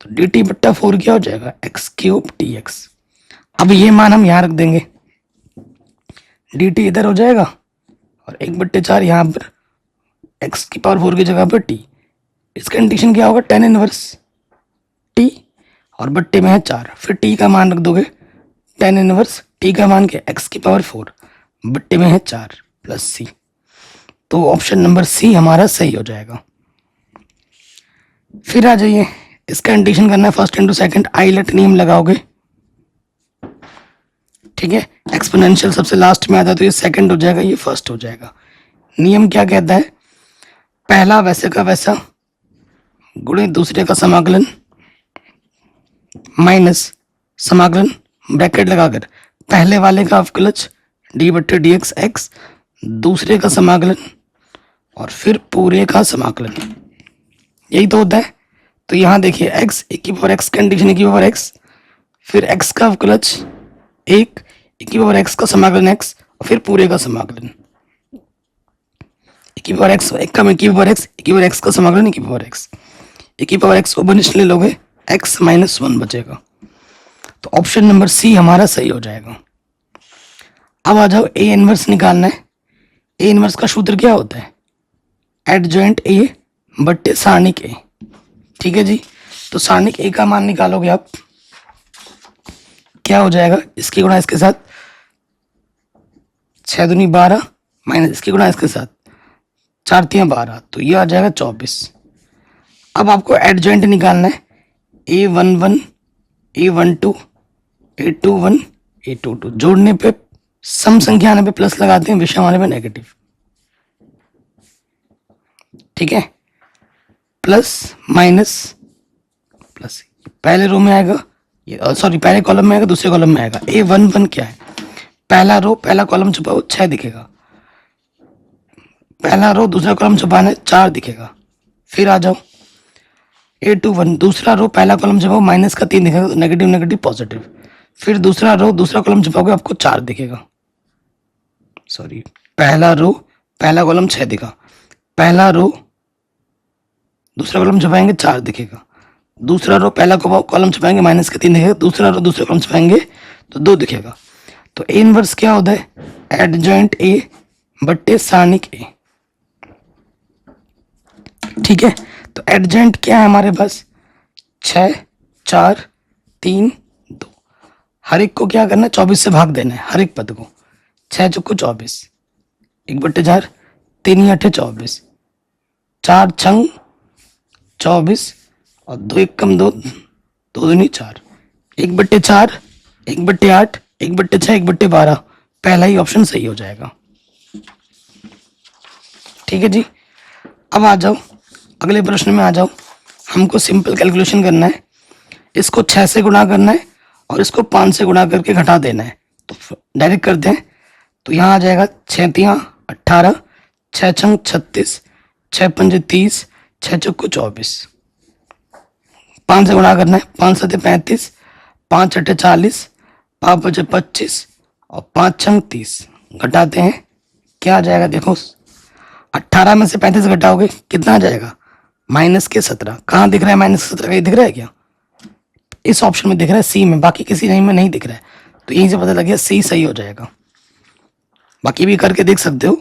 A: तो dt बट्टा 4 क्या हो जाएगा, x क्यूब dx। अब ये मान हम यहाँ रख देंगे, dt इधर हो जाएगा, और 1/4 यहाँ पर x की पावर 4 की जगह पर t। इसका इंटीग्रेशन क्या होगा, tan इनवर्स t, और बट्टे में है 4। फिर t का मान रख दोगे, tan इनवर्स t का मान क्या, x की पावर 4 बट्टे में है 4 प्लस c। तो ऑप्शन नंबर सी हमारा सही हो जाएगा। फिर आ जाइए, इसका इंटीग्रेशन करना है फर्स्ट इंटू सेकंड, आइलट नियम लगाओगे, ठीक है। एक्सपोनेंशियल सबसे लास्ट में आता है, तो ये सेकंड हो जाएगा, ये फर्स्ट हो जाएगा। नियम क्या कहता है, पहला वैसे का वैसा गुणे दूसरे का समाकलन माइनस समाकलन ब्रैकेट लगाकर पहले वाले का अवकलज डी बट्टे डी एक्स एक्स, दूसरे का समाकलन और फिर पूरे का समाकलन, यही तो होता है। तो यहाँ देखिए x e की पावर x कंडीशन e की पावर x, फिर x का अवकलज 1 e की पावर x का समाकलन x, और फिर पूरे का समाकलन e की पावर x, एक का e की पावर x, e की पावर x का समाकलन e की पावर x, e की पावर x ओबनिश ले लोगे x माइनस 1 बचेगा। तो ऑप्शन नंबर सी हमारा सही हो जाएगा। अब आ जाओ, ए इनवर्स निकालना है। ए इनवर्स का सूत्र क्या होता है, एडजॉइंट ए बट्टे सारणिक ए, ठीक है जी। तो सारणिक ए का मान निकालोगे आप, क्या हो जाएगा, इसकी गुणा इसके साथ 6 दूनी 12 माइनस इसकी गुणा इसके साथ 4 तियां 12, तो ये आ जाएगा 24। अब आपको एडजॉइंट निकालना है, A11 A12 A21 A22, जोड़ने पे सम संख्या आने पे प्लस लगाते हैं, विषम आने पे नेगेटिव, ठीक है। प्लस माइनस प्लस, पहले रो में आएगा ये, सॉरी पहले कॉलम में आएगा, दूसरे कॉलम में आएगा। A11 क्या है, पहला रो पहला कॉलम छुपाओ 6 दिखेगा, पहला रो दूसरा कॉलम छुपाना है 4 दिखेगा। फिर आ जाओ A21, दूसरा रो पहला कॉलम छुपाओ माइनस का 3 दिखेगा, नेगेटिव नेगेटिव पॉजिटिव। फिर दूसरा रो दूसरा कॉलम छुपाओगे आपको 4 दिखेगा, सॉरी पहला रो पहला कॉलम 6 दिखा, पहला रो दूसरा कॉलम छुपाएंगे 4 दिखेगा, दूसरा रो पहला कॉलम छुपाएंगे माइनस का 3 दिखेगा, दूसरा रो दूसरा कॉलम छुपाएंगे तो 2 दिखेगा। तो ए इनवर्स क्या होता है, एडजॉइंट ए बट्टे सारणिक ए, ठीक है। तो एडजॉइंट क्या है हमारे पास, 6 4 3 2, हर एक को क्या करना है 24 से भाग देना है, हर एक पद को। 6 चौको 24, 1/4, 3 8 24, 4 छंग 24, और 2 1 कम 2, 2 दूनी 4, 1/4 1/8 1/6 1/12, पहला ही ऑप्शन सही हो जाएगा, ठीक है जी। अब आ जाओ अगले प्रश्न में आ जाओ। हमको सिंपल कैलकुलेशन करना है, इसको 6 से गुणा करना है और इसको 5 से गुणा करके घटा देना है। तो डायरेक्ट करते हैं, तो यहाँ आ जाएगा 6 तियां 18, 6 छंग 36, 6 पंजे 30, 6 चौको 24, 5 से गुणा करना है, 5 7 35, 5 8 40, 5 5 25, और 5 छंग 30, घटाते हैं क्या आ जाएगा देखो, 18 में से 35 घटाओगे कितना आ जाएगा, -17। कहाँ दिख रहा है -17 का, ये दिख रहा है क्या, इस ऑप्शन में दिख रहा है, सी में, बाकी किसी नहीं में नहीं दिख रहा है, तो यहीं से पता लग गया सी सही हो जाएगा। बाकी भी करके देख सकते हो,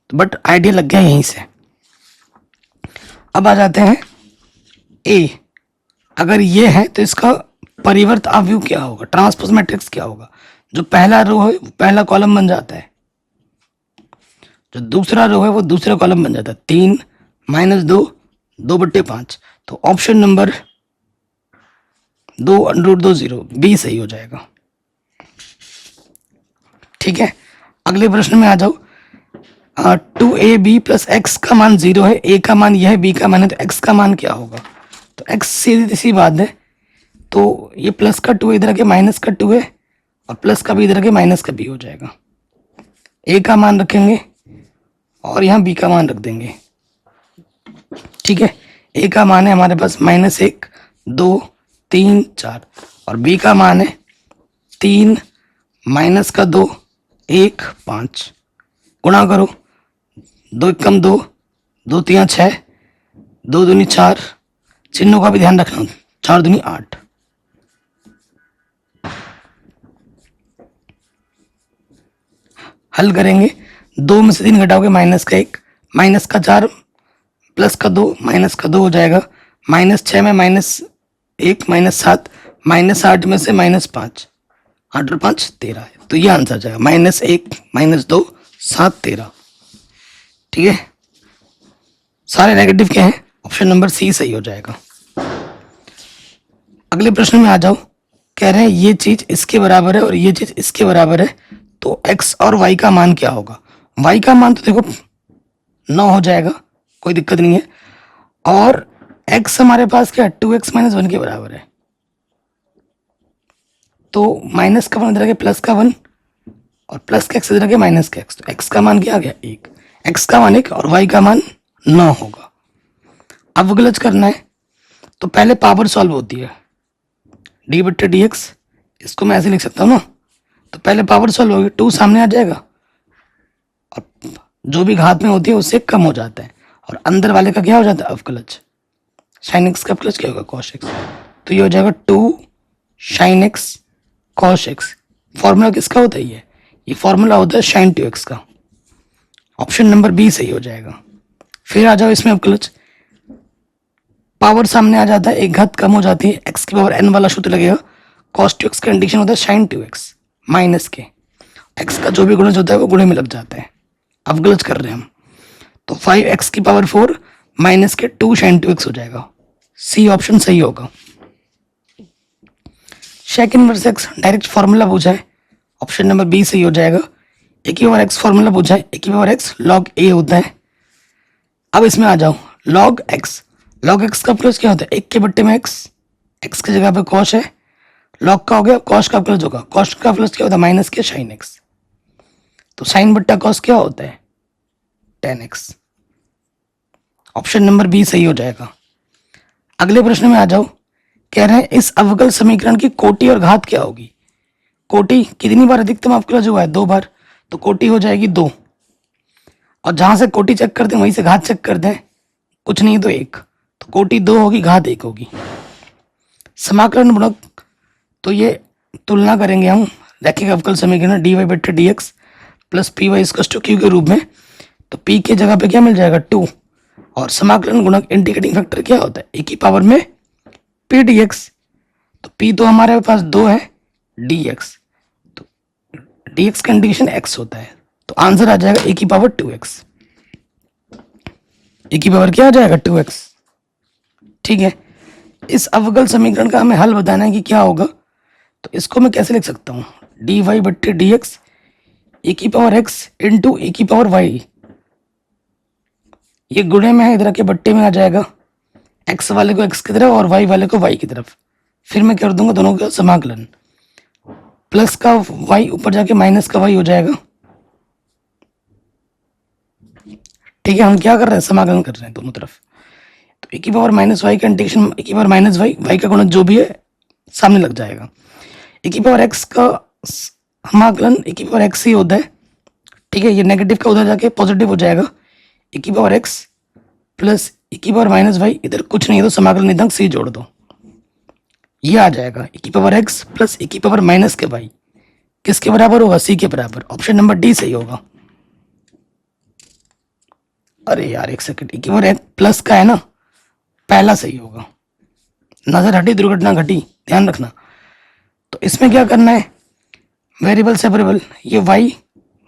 A: तो बट आइडिया लग गया यहीं से। अब आ जाते हैं ए, अगर ये है तो इसका परिवर्त अवयव क्या होगा, ट्रांसपोज मैट्रिक्स क्या होगा, जो पहला रो है वो पहला कॉलम बन जाता है, जो दूसरा रो है वो दूसरा कॉलम बन जाता है, 3 -2 2/5, तो ऑप्शन नंबर 2 √2 0 बी सही हो जाएगा। ठीक है, अगले प्रश्न में आ जाओ। 2ab + x का मान 0 है, a का मान यह है, b का मान है, तो x का मान क्या होगा, तो x सीधी सी बात है, तो ये प्लस का 2 इधर के माइनस का 2 है, और प्लस का भी इधर के माइनस का b हो जाएगा। a का मान रखेंगे और यहाँ b का मान रख देंगे। ठीक है, a का मान है हमारे पास -1 2 3 4, और b का मान है 3 -2 1 5, गुणा करो, 2 × 2 2 3 6 2 दूनी 4, चिन्हों का भी ध्यान रखना, 4 दूनी 8। हल करेंगे, 2 में से 3 घटाओगे -1 -4 +2 -2 हो जाएगा, -6 में -1 -7 -8 में से -5, 8 और 5 13 है, तो ये आंसर जाएगा -1 -2 7 13। ठीक है, सारे नेगेटिव क्या हैं, ऑप्शन नंबर सी सही हो जाएगा। अगले प्रश्न में आ जाओ, कह रहे हैं ये चीज इसके बराबर है और ये चीज इसके बराबर है, तो x और y का मान क्या होगा। y का मान तो देखो 9 हो जाएगा, कोई दिक्कत नहीं है, और x हमारे पास क्या 2x - 1 के बराबर है, तो माइनस का 1 इधर के प्लस का 1, और प्लस का x इधर के माइनस का x, तो x का मान क्या आ गया 1, x का मान 1 और y का मान 9 होगा। अब अवकलज करना है, तो पहले पावर सॉल्व होती है, d/dx, इसको मैं ऐसे लिख सकता हूँ ना, तो पहले पावर सॉल्व होगी, 2 सामने आ जाएगा और जो भी घात में होती है उससे कम हो जाता है, और अंदर वाले का क्या हो जाता है अवकलज, sin x का अवकलज क्या होगा cos x, तो ये हो जाएगा 2 sin x cos x। Formula किसका होता है, ये फॉर्मूला होता है sin 2x का, ऑप्शन नंबर बी सही हो जाएगा। फिर आ जाओ इसमें अवकलज, पावर सामने आ जाता है, एक घात कम हो जाती है, x की पावर n वाला सूत्र लगेगा, cos 2x का इंडिकेशन होता है sin 2x माइनस के, x का जो भी गुणज होता है वो गुणे में लग जाता है, अवकलज कर रहे हैं हम, तो 5x की पावर 4 माइनस के 2 sin 2x हो जाएगा, सी ऑप्शन सही होगा। Shake inverse x direct formula पूछा है, ऑप्शन नंबर बी सही हो जाएगा। a की पावर x फॉर्मूला पूछा है, a की पावर x log a होता है। अब इसमें आ जाओ, log x का प्लस क्या होता है, 1 के बट्टे में x की जगह पे cos है, log का हो गया, cos का प्लस होगा, cos का प्लस क्या होता है माइनस के sin x, तो sin बट्टा cos क्या होता है tan x, option number B सही हो जाएगा। अगले प्रश्न में आ जाओ, कह रहे हैं इस अवकल समीकरण की कोटि और घात क्या होगी। कोटि कितनी बार अधिकतम अवकलज हुआ है, 2 बार, तो कोटि हो जाएगी 2, और जहां से कोटि चेक करते हैं वहीं से घात चेक करते हैं, कुछ नहीं तो 1, तो कोटि 2 होगी, घात 1 होगी। समाकलन गुणक, तो ये तुलना करेंगे हम रैखिक अवकल समीकरण dy/dx प्लस py = q के रूप में, तो p के जगह पे क्या मिल जाएगा 2, और समाकलन गुणक इंटीग्रेटिंग फैक्टर क्या होता है, a की पावर में p dx, तो p तो हमारे पास 2 है, dx, तो dx का इंटीग्रेशन x होता है, तो आंसर आ जाएगा a की पावर 2x, a की पावर क्या आ जाएगा 2x। ठीक है, इस अवकल समीकरण का हमें हल बताना है कि क्या होगा, तो इसको मैं कैसे लिख सकता हूँ, dy/dx a की पावर x इंटू a की पावर y, ये गुणे में है, इधर के बट्टे में आ जाएगा, x वाले को x की तरफ और y वाले को y की तरफ, फिर मैं कर दूंगा दोनों का समाकलन, प्लस का y ऊपर जाके माइनस का y हो जाएगा। ठीक है, हम क्या कर रहे हैं, समाकलन कर रहे हैं दोनों तरफ, तो a की पावर -y का इंटीग्रेशन a की पावर -y, y का गुणज जो भी है सामने लग जाएगा, a की पावर x का समाकलन e की पावर x ही होता है, ठीक है। ये नेगेटिव का उधर जाके पॉजिटिव हो जाएगा, e की पावर x प्लस e की पावर माइनस वाई, इधर कुछ नहीं है तो समाकलन निधांक c जोड़ दो, ये आ जाएगा e की पावर x प्लस e की पावर माइनस के वाई किसके बराबर होगा, c के बराबर। ऑप्शन नंबर डी सही होगा। अरे यार एक सेकंड, e की पावर x प्लस का है ना, पहला सही होगा। नजर हटी दुर्घटना घटी, ध्यान रखना। तो इसमें क्या करना है, वेरिएबल सेपरेबल, ये y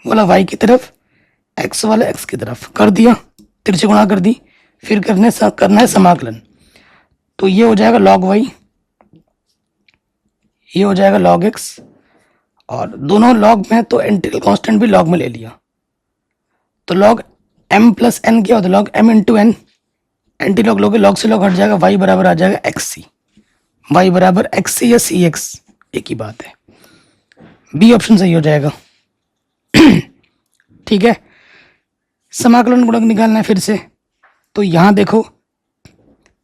A: वाला y की तरफ, x वाला x की तरफ कर दिया, तिरछे गुणा कर दी, फिर करना है समाकलन। तो ये हो जाएगा log y, ये हो जाएगा log x, और दोनों log में तो इंटीग्रल कांस्टेंट भी log में ले लिया। तो log m प्लस n क्या होता है, log m into N, anti log लोगे, लॉग से लॉग हट जाएगा, y बराबर आ जाएगा xc, y बराबर xc या cx, एक ही बात है। बी ऑप्शन सही हो जाएगा। ठीक है, समाकलन गुणक निकालना है फिर से। तो यहां देखो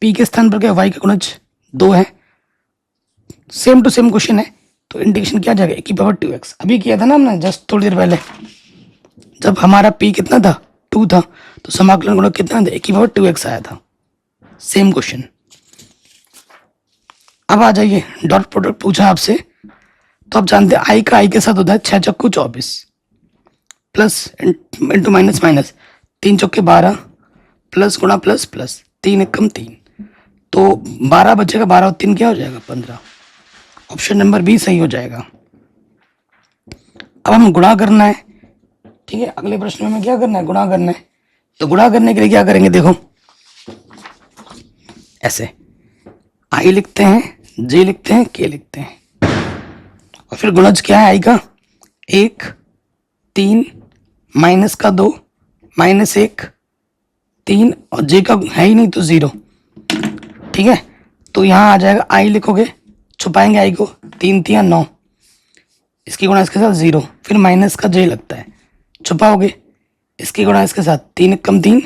A: p के स्थान पर क्या, y का गुणज 2 है, सेम टू सेम क्वेश्चन है, तो इंटीग्रेशन क्या जाएगा, e की पावर 2x। अभी किया था ना हमने जस्ट थोड़ी देर पहले, जब हमारा p कितना था, 2 था, तो समाकलन गुणक कितना था, e की पावर 2x आया था। Same question. अब आ जाइए, डॉट प्रोडक्ट पूछा आपसे, तो आप जानते हैं आई का आई के साथ होता है 6 चक्कू 24 प्लस इंटू माइनस माइनस 3 चौके 12 प्लस गुणा प्लस प्लस 3 एकम 3, तो 12 बचेगा, 12 और 3 क्या हो जाएगा 15। ऑप्शन नंबर बी सही हो जाएगा। अब हम गुणा करना है, ठीक है। अगले प्रश्न में हमें क्या करना है, गुणा करना है। तो गुणा करने के लिए क्या करेंगे, देखो ऐसे आई लिखते हैं, जे लिखते हैं, के लिखते हैं, और फिर गुणज क्या है आई का, 1 3 माइनस का 2 माइनस 1 3, और जे का है ही नहीं तो 0, ठीक है। तो यहाँ आ जाएगा आई लिखोगे, छुपाएंगे आई को, 3 3 9, इसकी गुणा इसके साथ 0, फिर माइनस का जे लगता है, छुपाओगे, इसकी गुणा इसके साथ 3 एकम 3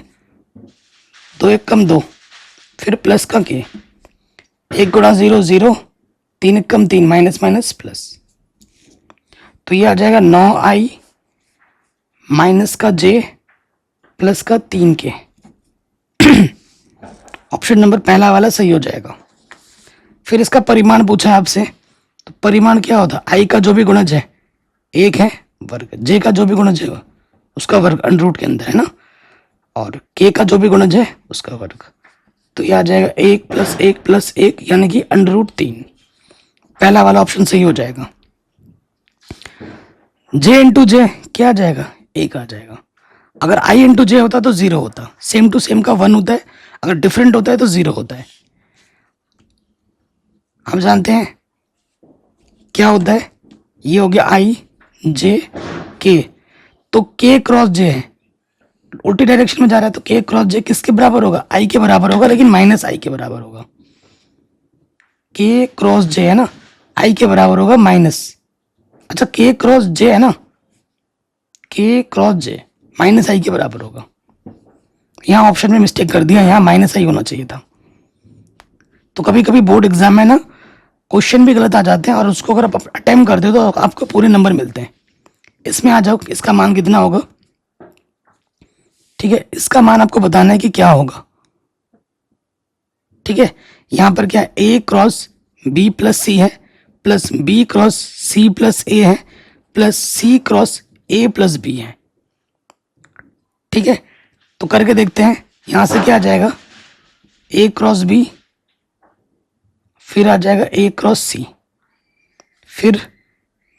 A: 2 एकम 2, फिर प्लस का के, 1 गुणा 0 0, 3 एकम 3 माइनस माइनस प्लस, तो ये आ जाएगा 9i माइनस का j प्लस का 3 के। ऑप्शन नंबर पहला वाला सही हो जाएगा। फिर इसका परिमाण पूछा है आपसे, तो परिमाण क्या होता है, i का जो भी गुणज है 1 है वर्ग, j का जो भी गुणज है उसका वर्ग अंडर रूट के अंदर है ना, और k का जो भी गुणज है उसका वर्ग, तो ये आ जाएगा 1 प्लस 1 यानी कि अंडर रूट 3। पहला वाला ऑप्शन सही हो जाएगा। j इंटू जे क्या आ जाएगा, 1 आ जाएगा। अगर i इंटू जे होता तो 0 होता, सेम टू सेम का 1 होता है, अगर डिफरेंट होता है तो 0 होता है। हम जानते हैं क्या होता है, ये हो गया i j k, तो k क्रॉस j है, उल्टी डायरेक्शन में जा रहा है, तो k क्रॉस j किसके बराबर होगा, i के बराबर होगा, लेकिन माइनस i के बराबर होगा। k क्रॉस j है ना, i के बराबर होगा माइनस, अच्छा k क्रॉस j है ना, k cross j minus i के बराबर होगा। यहाँ ऑप्शन में मिस्टेक कर दिया, यहाँ माइनस i होना चाहिए था। तो कभी कभी बोर्ड एग्जाम में ना क्वेश्चन भी गलत आ जाते हैं, और उसको अगर आप अटेम्प्ट करते हो तो आपको पूरे नंबर मिलते हैं। इसमें आ जाओ, इसका मान कितना होगा, ठीक है, इसका मान आपको बताना है कि क्या होगा, ठीक है। यहां पर क्या है, a cross b plus c है, plus b cross c plus a है, plus c cross a plus b है, ठीक है। तो करके देखते हैं, यहां से क्या आ जाएगा, a क्रॉस b, फिर आ जाएगा a क्रॉस c, फिर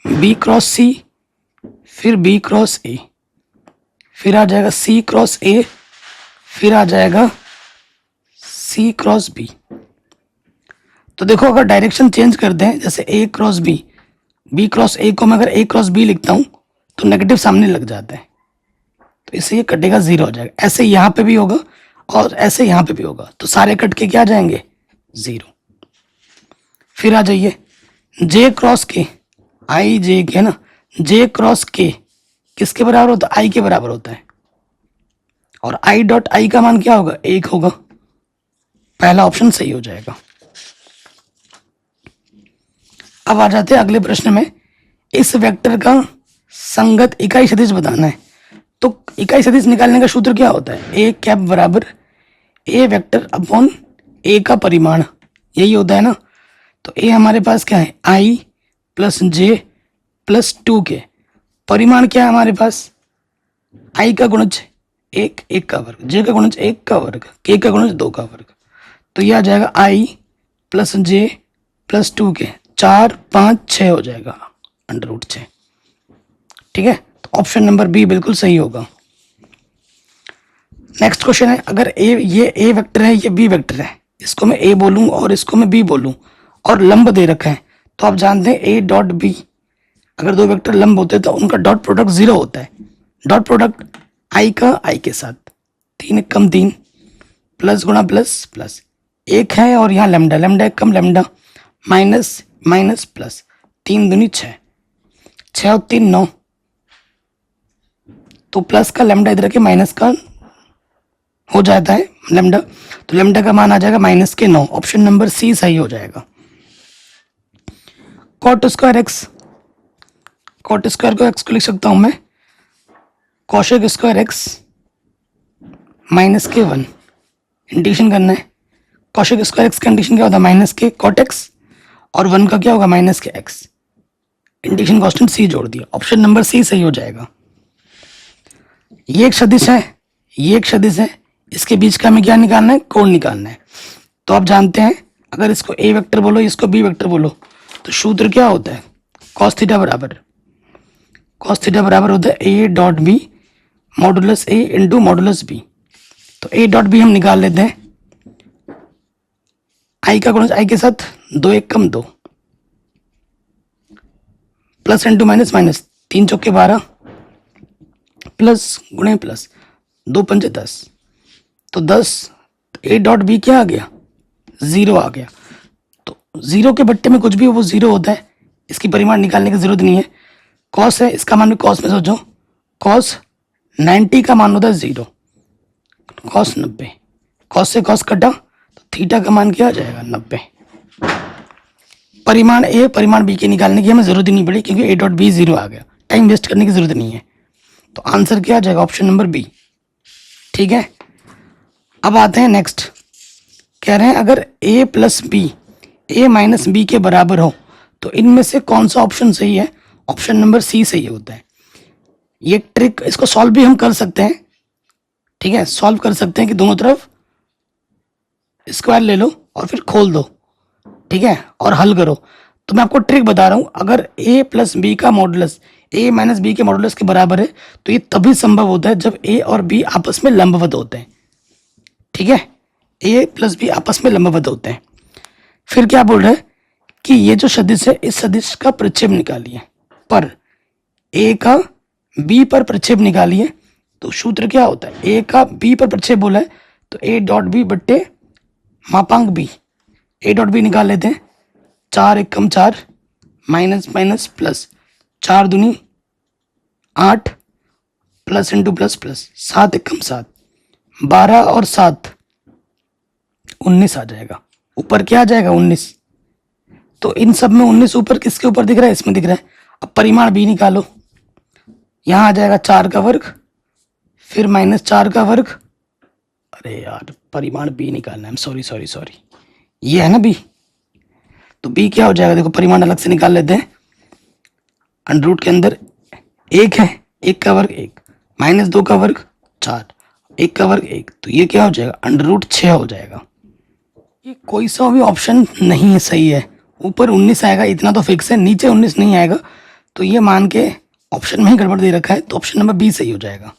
A: b क्रॉस c, फिर b क्रॉस a, फिर आ जाएगा c क्रॉस a, फिर आ जाएगा c क्रॉस b। तो देखो अगर डायरेक्शन चेंज कर दें, जैसे a cross b, b cross a को मैं अगर a क्रॉस b लिखता हूं तो नेगेटिव सामने लग जाता है, तो इससे ये कटेगा 0 हो जाएगा। ऐसे यहाँ पे भी होगा और ऐसे यहाँ पे भी होगा, तो सारे कट के क्या जाएंगे 0। फिर आ जाइए j क्रॉस के, आई जे के ना, j क्रॉस के किसके बराबर होता है, i के बराबर होता है, और i डॉट आई का मान क्या होगा, 1 होगा। पहला ऑप्शन सही हो जाएगा। अब आ जाते हैं अगले प्रश्न में, इस वेक्टर का संगत इकाई सदिश बताना है। तो इकाई सदिश निकालने का सूत्र क्या होता है? ए कैप बराबर ए वेक्टर अपॉन ए का परिमाण, यही होता है ना। तो ए हमारे पास क्या है? आई प्लस जे प्लस 2k। परिमाण क्या है हमारे पास? आई का गुणज 1, 1 का वर्ग, जे का गुणज 1 का वर्ग, के का गुणज 2 का वर्ग। तो यह आ जाएगा आई प्लस जे प्लस 2k, 4 5 6 हो जाएगा √6। ठीक है, तो ऑप्शन नंबर बी बिल्कुल सही होगा। नेक्स्ट क्वेश्चन है, अगर ये ए वेक्टर है, ये बी वेक्टर है, इसको मैं ए बोलूं और इसको मैं बी बोलूं और लंब दे रखा है, तो आप जानते हैं ए डॉट बी, अगर दो वेक्टर लंब होते हैं तो उनका डॉट प्रोडक्ट 0 होता है। डॉट प्रोडक्ट आई का आई के साथ, 3 1 कम 3, प्लस गुणा प्लस प्लस, 1 है और यहाँ लेमडा, लेमडा 1 कम लेमडा, माइनस माइनस प्लस, 3 दूनी 6, 6 और 3 9, तो प्लस का लेमडा इधर के माइनस का हो जाता है लेमडा, तो लेमडा का मान आ जाएगा -9। ऑप्शन नंबर सी सही हो जाएगा। Cot square X, cot square को एक्स को लिख सकता हूं मैं cosec square x -k1, integration करना है। कॉशेक स्क्वायर एक्स का इंटीग्रेशन क्या होता है? -k कॉट एक्स, और 1 का क्या होगा? -k x. इंटीग्रेशन कांस्टेंट सी जोड़ दिया, ऑप्शन नंबर सी सही हो जाएगा। ये एक सदिश है, ये एक सदिश है, इसके बीच का हमें क्या निकालना है? कोण निकालना है। तो आप जानते हैं अगर इसको ए वेक्टर बोलो, इसको बी वेक्टर बोलो, तो सूत्र क्या होता है? cos थीटा बराबर, cos थीटा बराबर होता है A dot B modulus A into modulus B. तो ए डॉट बी हम निकाल लेते हैं, आई का गुणज आई के साथ, 2 1 कम 2, प्लस इंटू माइनस माइनस, 3 चौके 12, प्लस गुणे प्लस, 2 पंजे 10, तो 10, ए डॉट बी क्या आ गया? 0 आ गया। तो 0 के बट्टे में कुछ भी हो वो 0 होता है, इसकी परिमाण निकालने की जरूरत नहीं है। कॉस है, इसका मान भी कॉस में सोचो, कॉस 90 का मान होता है 0, कॉस 90, कॉस से कॉस कटा तो थीटा का मान क्या आ जाएगा? 90। परिमाण ए परिमाण बी के निकालने की हमें जरूरत ही नहीं पड़ी, क्योंकि ए डॉट बी 0 आ गया, टाइम वेस्ट करने की जरूरत नहीं है। तो आंसर क्या आ जाएगा? Option number B. ठीक है, अब आते हैं नेक्स्ट, कह रहे हैं अगर a plus B A minus B के बराबर हो तो इनमें से कौन सा ऑप्शन सही है? ऑप्शन नंबर सी सही होता है। ये ट्रिक, इसको सॉल्व भी हम कर सकते हैं। ठीक है, सॉल्व कर सकते हैं कि दोनों तरफ स्क्वायर ले लो और फिर खोल दो, ठीक है, और हल करो। तो मैं आपको ट्रिक बता रहा हूं, अगर a प्लस बी का मॉडुलस a माइनस बी के मॉडुलस के बराबर है तो ये तभी संभव होता है जब a और b आपस में लंबवत होते हैं। ठीक है, a प्लस बी आपस में लंबवत होते हैं। फिर क्या बोल रहे हैं कि ये जो सदिश है, इस सदिश का प्रक्षेप निकालिए, पर a का b पर प्रक्षेप निकालिए। तो सूत्र क्या होता है? a का b पर प्रक्षेप बोला है तो a डॉट बी बट्टे मापांक b, a डॉट बी निकाल लेते हैं, 4 1 कम 4, माइनस माइनस प्लस, 4 दूनी 8, प्लस इंटू प्लस प्लस, 7 1 कम 7, 12 और 7 19 आ जाएगा। ऊपर क्या आ जाएगा? 19। तो इन सब में 19 ऊपर किसके ऊपर दिख रहा है? इसमें दिख रहा है। अब परिमाण b निकालो, यहां आ जाएगा 4 का वर्ग, फिर -4 का वर्ग, अरे यार परिमाण b निकालना है, सॉरी, ये है ना b, तो b क्या हो जाएगा? देखो परिमाण अलग से निकाल लेते हैं। अंडर रूट के अंदर 1 है, 1 का वर्ग 1, -2 का वर्ग 4, 1 का वर्ग 1, तो ये क्या हो जाएगा? √6 हो जाएगा। ये कोई सा भी ऑप्शन नहीं है सही है। ऊपर 19 आएगा इतना तो फिक्स है, नीचे 19 नहीं आएगा, तो ये मान के ऑप्शन में ही गड़बड़ दे रखा है, तो ऑप्शन नंबर बी सही हो जाएगा।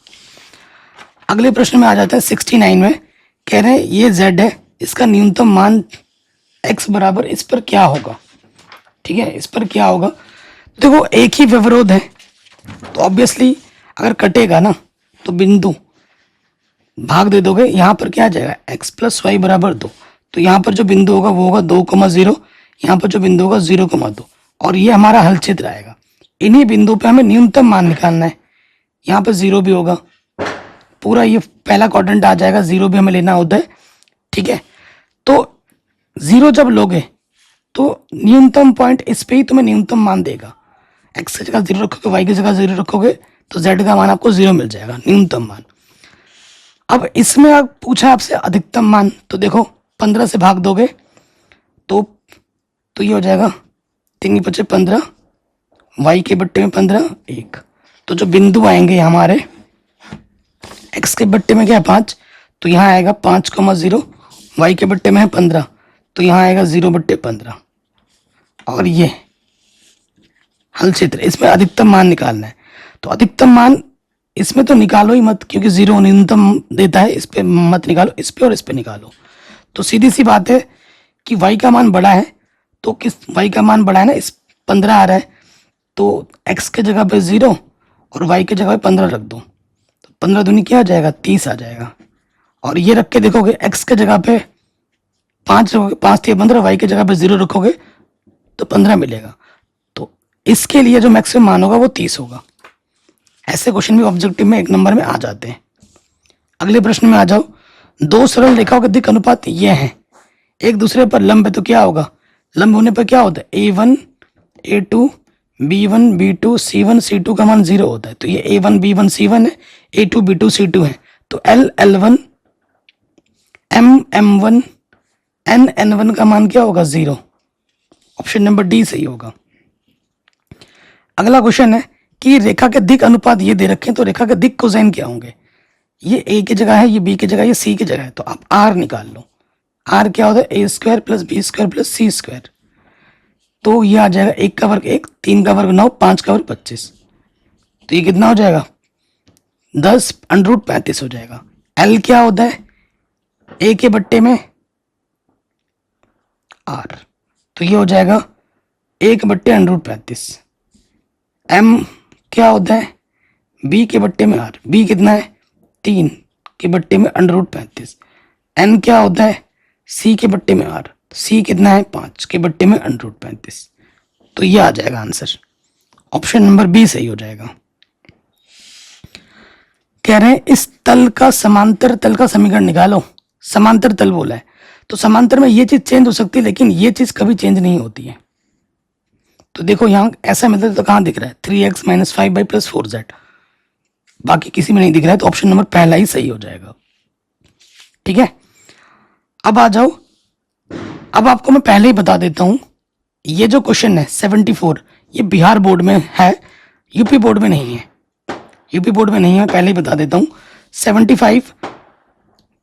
A: अगले प्रश्न में आ जाता है 69 में, कह रहे हैं ये z है, इसका न्यूनतम मान x बराबर इस पर क्या होगा? ठीक है, इस पर क्या होगा? देखो एक ही व्यवरोध है तो ऑब्वियसली अगर कटेगा ना तो बिंदु भाग दे दोगे, यहाँ पर क्या आ जाएगा? x प्लस वाई बराबर 2, तो यहाँ पर जो बिंदु होगा वो होगा 2,0, यहाँ पर जो बिंदु होगा 0,2, और ये हमारा हल क्षेत्र आएगा। इन्हीं बिंदु पे हमें न्यूनतम मान निकालना है। यहाँ पर 0 भी होगा, पूरा ये पहला क्वाड्रेंट आ जाएगा, 0 भी हमें लेना होता है। ठीक है, तो 0 जब लोगे तो न्यूनतम पॉइंट इस पे ही तुम्हें न्यूनतम मान देगा। एक्स की जगह 0 रखोगे, वाई की जगह 0 रखोगे तो जेड का मान आपको 0 मिल जाएगा, न्यूनतम मान। अब इसमें आप पूछा आपसे अधिकतम मान, तो देखो 15 से भाग दोगे तो ये हो जाएगा 3 × 5 = 15, वाई के बट्टे में 15 1। तो जो बिंदु आएंगे हमारे एक्स के बट्टे में क्या है 5, तो यहाँ आएगा 5,0, वाई के बट्टे में है 15 तो यहाँ आएगा 0/15। और ये हल क्षेत्र, इसमें अधिकतम मान निकालना है। तो अधिकतम मान इसमें तो निकालो ही मत, क्योंकि 0 न्यूनतम देता है, इस पे मत निकालो, इस पे और इस पे निकालो। तो सीधी सी बात है कि y का मान बड़ा है, तो किस y का मान बड़ा है ना, इस 15 आ रहा है, तो x के जगह पे 0 और y के जगह पे 15 रख दो, तो 15 दूनी क्या आ जाएगा 30 आ जाएगा। और ये रख के देखोगे x के जगह पे 5 रखोगे, 5 × 15, y की जगह पे 0 रखोगे तो 15 मिलेगा। तो इसके लिए जो मैक्सिमम मान होगा वो 30 होगा। ऐसे क्वेश्चन भी ऑब्जेक्टिव में 1 नंबर में आ जाते हैं। अगले प्रश्न में आ जाओ। दो सरल रेखाओं के दिक् अनुपात ये हैं, एक दूसरे पर लंब है, तो क्या होगा, लंब होने पर क्या होता है a1 a2 b1 b2 c1 c2 का मान 0 होता है। तो ये a1 b1 c1 है, a2 b2 c2 है, तो l l1 m m1 n n1 का मान क्या होगा 0। ऑप्शन नंबर डी सही होगा। अगला क्वेश्चन है कि रेखा के दिक् अनुपात ये दे रखे हैं, तो रेखा के दिक् कोसाइन क्या होंगे। ये a की जगह है, ये b की जगह है, ये c की जगह है, तो आप r निकाल लो। r क्या होता है a² + b² + c²। तो ये आ जाएगा 1 का वर्ग 1, 3 का वर्ग 9, 5 का वर्ग 25। तो ये कितना हो जाएगा 10 √35 हो जाएगा। l क्या होता है a के बट्टे में r, तो ये हो जाएगा 1/√35। m क्या होता है b के बट्टे में r, b कितना है 3 के बट्टे में √35। n क्या होता है c के बट्टे में r, c कितना है 5 के बट्टे में √35। तो ये आ जाएगा आंसर, ऑप्शन नंबर बी सही हो जाएगा। कह रहे हैं इस तल का समांतर तल का समीकरण निकालो। समांतर तल बोला है, तो समांतर में ये चीज चेंज हो सकती है, लेकिन ये चीज कभी चेंज नहीं होती है। तो देखो यहाँ ऐसा मिलता तो कहाँ दिख रहा है 3x - 5y + 4z, बाकी किसी में नहीं दिख रहा है, तो ऑप्शन नंबर पहला ही सही हो जाएगा। ठीक है, अब आ जाओ। अब आपको मैं पहले ही बता देता हूं, ये जो क्वेश्चन है 74 ये बिहार बोर्ड में है, यूपी बोर्ड में नहीं है। यूपी बोर्ड में नहीं है, पहले ही बता देता हूं। 75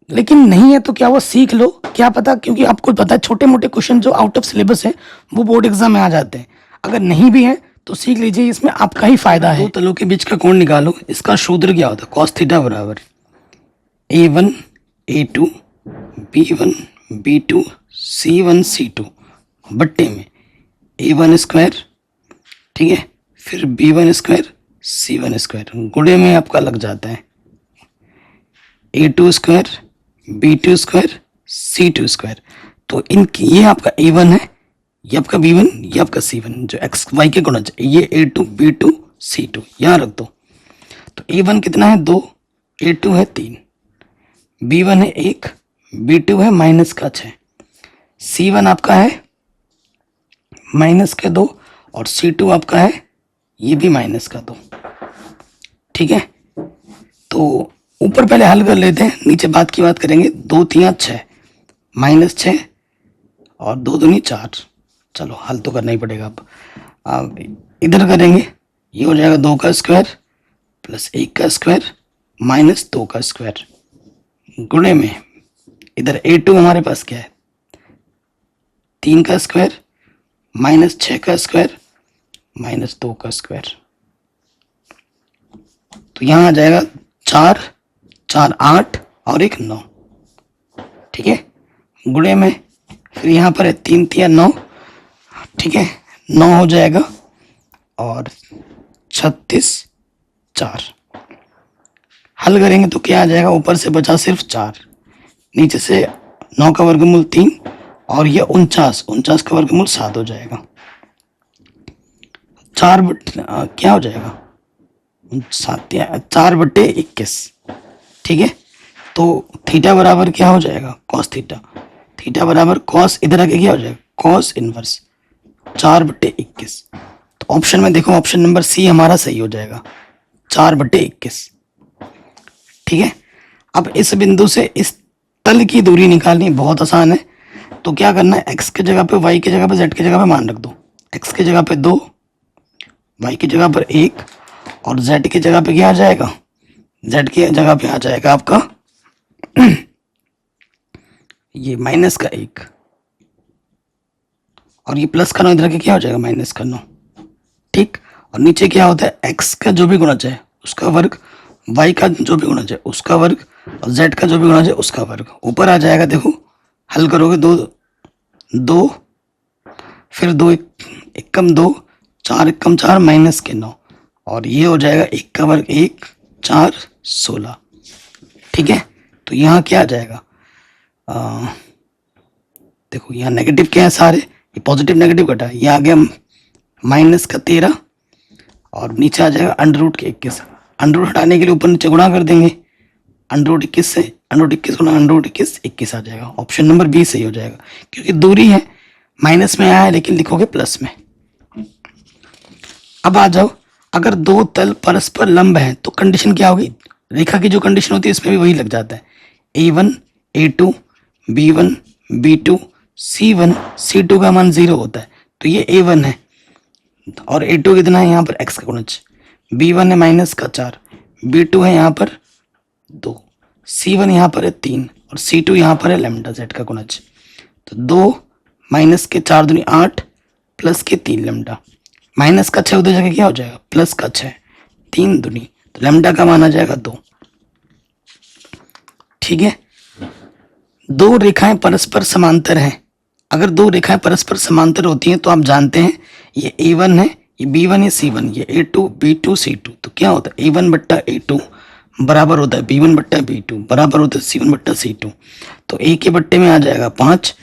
A: लेकिन नहीं है तो क्या वो सीख लो, क्या पता, क्योंकि आपको पता है छोटे मोटे क्वेश्चन जो आउट ऑफ सिलेबस है वो बोर्ड एग्जाम में आ जाते हैं। अगर नहीं भी है तो सीख लीजिए, इसमें आपका ही फायदा है। दो तलों के बीच का कोण निकालो, इसका सूत्र क्या होता है cos θ = a1 a2 b1 b2 c1 c2 बट्टे में a1², ठीक है, फिर b1² c1², गुणे में आपका लग जाता है a2² b2² c2²। तो इनकी ये आपका a1 है, ये आपका b1, ये आपका c1, जो x y के गुणज, ये a2 b2 c2 यहाँ रख दो। तो a1 कितना है 2, a2 है 3, b1 है 1, b2 है -6, c1 आपका है -2 और c2 आपका है ये भी -2। ठीक है, तो ऊपर पहले हल कर लेते हैं, नीचे बात की बात करेंगे। 2 3 6 -6 और 2 दूनी 4। चलो हल तो करना ही पड़ेगा। अब इधर करेंगे, ये हो जाएगा 2 का स्क्वायर + 1 का स्क्वायर -2 का स्क्वायर, गुणे में इधर a2 हमारे पास क्या है 3 का स्क्वायर -6 का स्क्वायर -2 का स्क्वायर। तो यहाँ आ जाएगा 4 4 8 और 1 9। ठीक है, गुणे में फिर यहाँ पर है 3 3 9, ठीक है 9 हो जाएगा और 36 4। हल करेंगे तो क्या आ जाएगा, ऊपर से बचा सिर्फ 4, नीचे से 9 का वर्गमूल 3 और ये 49 का वर्गमूल 7 हो जाएगा। 4 क्या हो जाएगा 4/21। ठीक है, तो थीटा बराबर क्या हो जाएगा cos θ, थीटा बराबर cos, इधर आके क्या हो जाएगा cos इनवर्स 4/21। तो ऑप्शन में देखो, ऑप्शन नंबर सी हमारा सही हो जाएगा, 4/21। ठीक है, अब इस बिंदु से इस तल की दूरी निकालनी बहुत आसान है। तो क्या करना है, x की जगह पे, y की जगह पे, z की जगह पे मान रख दो। x की जगह पे 2, y की जगह पर 1 और z की जगह पे क्या आ जाएगा, z की जगह पे आ जाएगा आपका ये -1 और ये प्लस का 9 इधर के क्या हो जाएगा, -9। ठीक, और नीचे क्या होता है, x का जो भी गुणज है उसका वर्ग, y का जो भी गुणज है उसका वर्ग और z का जो भी गुणज है उसका वर्ग। ऊपर आ जाएगा, देखो हल करोगे, 2 फिर 2 1 कम 2, 4 1 कम 4, -9 और ये हो जाएगा 1 का वर्ग 1, 4 16। ठीक है, तो यहाँ क्या आ जाएगा, देखो यहाँ नेगेटिव क्या है सारे, ये पॉजिटिव नेगेटिव कटा है, ये आ गया -13 और नीचे आ जाएगा √21। अंडर हटाने के लिए ऊपर नीचे गुणा कर देंगे, √21 से √21 गुणा √21 21 आ जाएगा। ऑप्शन नंबर बी सही हो जाएगा, क्योंकि दूरी है माइनस में आया है लेकिन लिखोगे प्लस में। अब आ जाओ, अगर दो तल परस्पर लंब हैं तो कंडीशन क्या होगी, रेखा की जो कंडीशन होती है इसमें भी वही लग जाता है, A1 A2 B1 B2 C1 C2 का मान 0 होता है, तो ये A1 है और A2 कितना है यहाँ पर x का गुणज, B1 है -4, B2 है यहाँ पर 2, C1 यहाँ पर है 3 और C2 यहाँ पर है लैम्डा z का गुणज। तो 2 -4 दूनी 8 प्लस के 3 लैम्डा, माइनस का 6 उधर जगह क्या हो जाएगा, प्लस का 6, 3 दूनी, तो लैम्डा का मान आ जाएगा 2। ठीक है, दो रेखाएं परस्पर समांतर हैं। अगर दो रेखाएं परस्पर समांतर होती हैं तो आप जानते हैं ये A1 है, ये B1 है, C1, ये A2 B2 C2, तो क्या होता है A1 बट्टा A2 बराबर होता है B1 बट्टा B2 बराबर होता है C1 बट्टा C2। तो A के बट्टे में आ जाएगा 5,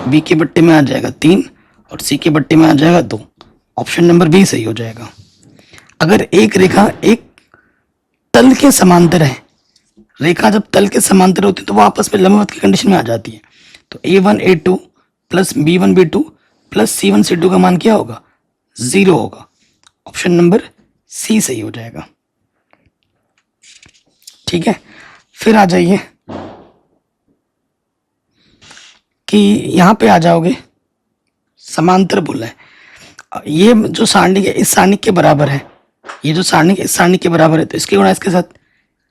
A: B के बट्टे में आ जाएगा 3 और C के बट्टे में आ जाएगा 2। ऑप्शन नंबर बी सही हो जाएगा। अगर एक रेखा एक तल के समांतर है, रेखा जब तल के समांतर होती है तो वो आपस में लंबवत की कंडीशन में आ जाती है, तो A1 A2 plus B1 B2 plus C1 C2 का मान क्या होगा, 0 होगा। ऑप्शन नंबर सी सही हो जाएगा। ठीक है, फिर आ जाइए कि यहां पे आ जाओगे, समांतर बोला है, ये जो सारणी है इस सारणी के बराबर है, ये जो सारणी इस सारणी के बराबर है, तो इसके गुणा इसके साथ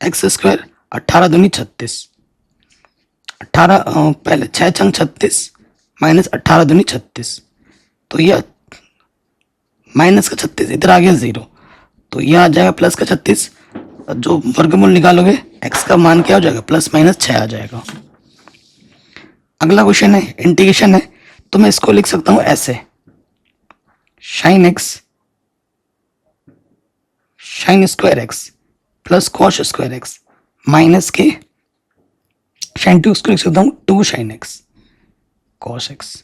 A: x², 18 दूनी 36, 18 पहले 6 छंग 36 माइनस 18 दूनी 36, तो ये माइनस का 36 इधर आ गया 0, तो ये आ जाएगा प्लस का 36, जो वर्गमूल निकालोगे x का मान क्या हो जाएगा, ±6 आ जाएगा। अगला क्वेश्चन है इंटीग्रेशन है, तो मैं इसको लिख सकता हूं ऐसे, sin x plus cos square x minus के sin 2x को लिख सकता हूँ 2 sin x cos x।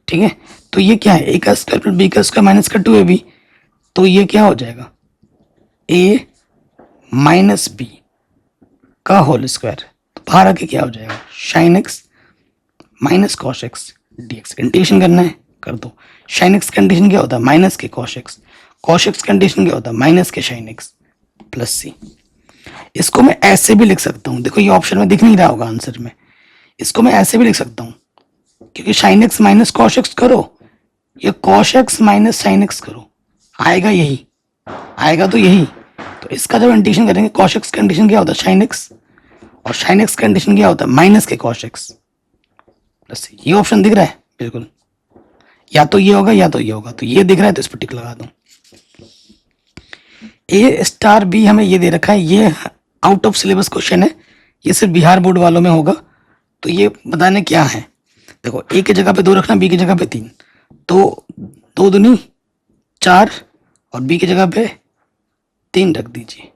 A: ठीक है, तो ये क्या है, a का स्क्वायर प्लस b का स्क्वायर माइनस का 2ab, तो ये क्या हो जाएगा a माइनस b का होल स्क्वायर, तो बाहर आके क्या हो जाएगा sin x minus cos x dx। Integration करना है कर दो, sin x कंडीशन क्या होता है माइनस के cos x कंडीशन क्या होता है माइनस के sin x प्लस c। इसको मैं ऐसे भी लिख सकता हूं, देखो ये ऑप्शन में दिख नहीं रहा होगा आंसर में, इसको मैं ऐसे भी लिख सकता हूं, क्योंकि sin x minus cos x करो या cos x minus sin x करो, आएगा यही, आएगा तो यही। तो इसका जब इंटीग्रेशन करेंगे cos x कंडीशन क्या होता है sin x और sin x कंडीशन क्या होता है माइनस के cos x प्लस c। ये ऑप्शन दिख रहा है बिल्कुल, या तो ये होगा या तो ये होगा, तो ये दिख रहा है तो इस पर टिक लगा दो। A*B हमें ये दे रखा है, ये आउट ऑफ सिलेबस क्वेश्चन है, ये सिर्फ बिहार बोर्ड वालों में होगा, तो ये बताने क्या है, देखो A की जगह पे 2 रखना, B की जगह पे 3, तो 2 दूनी 4 और B की जगह पे 3 रख दीजिए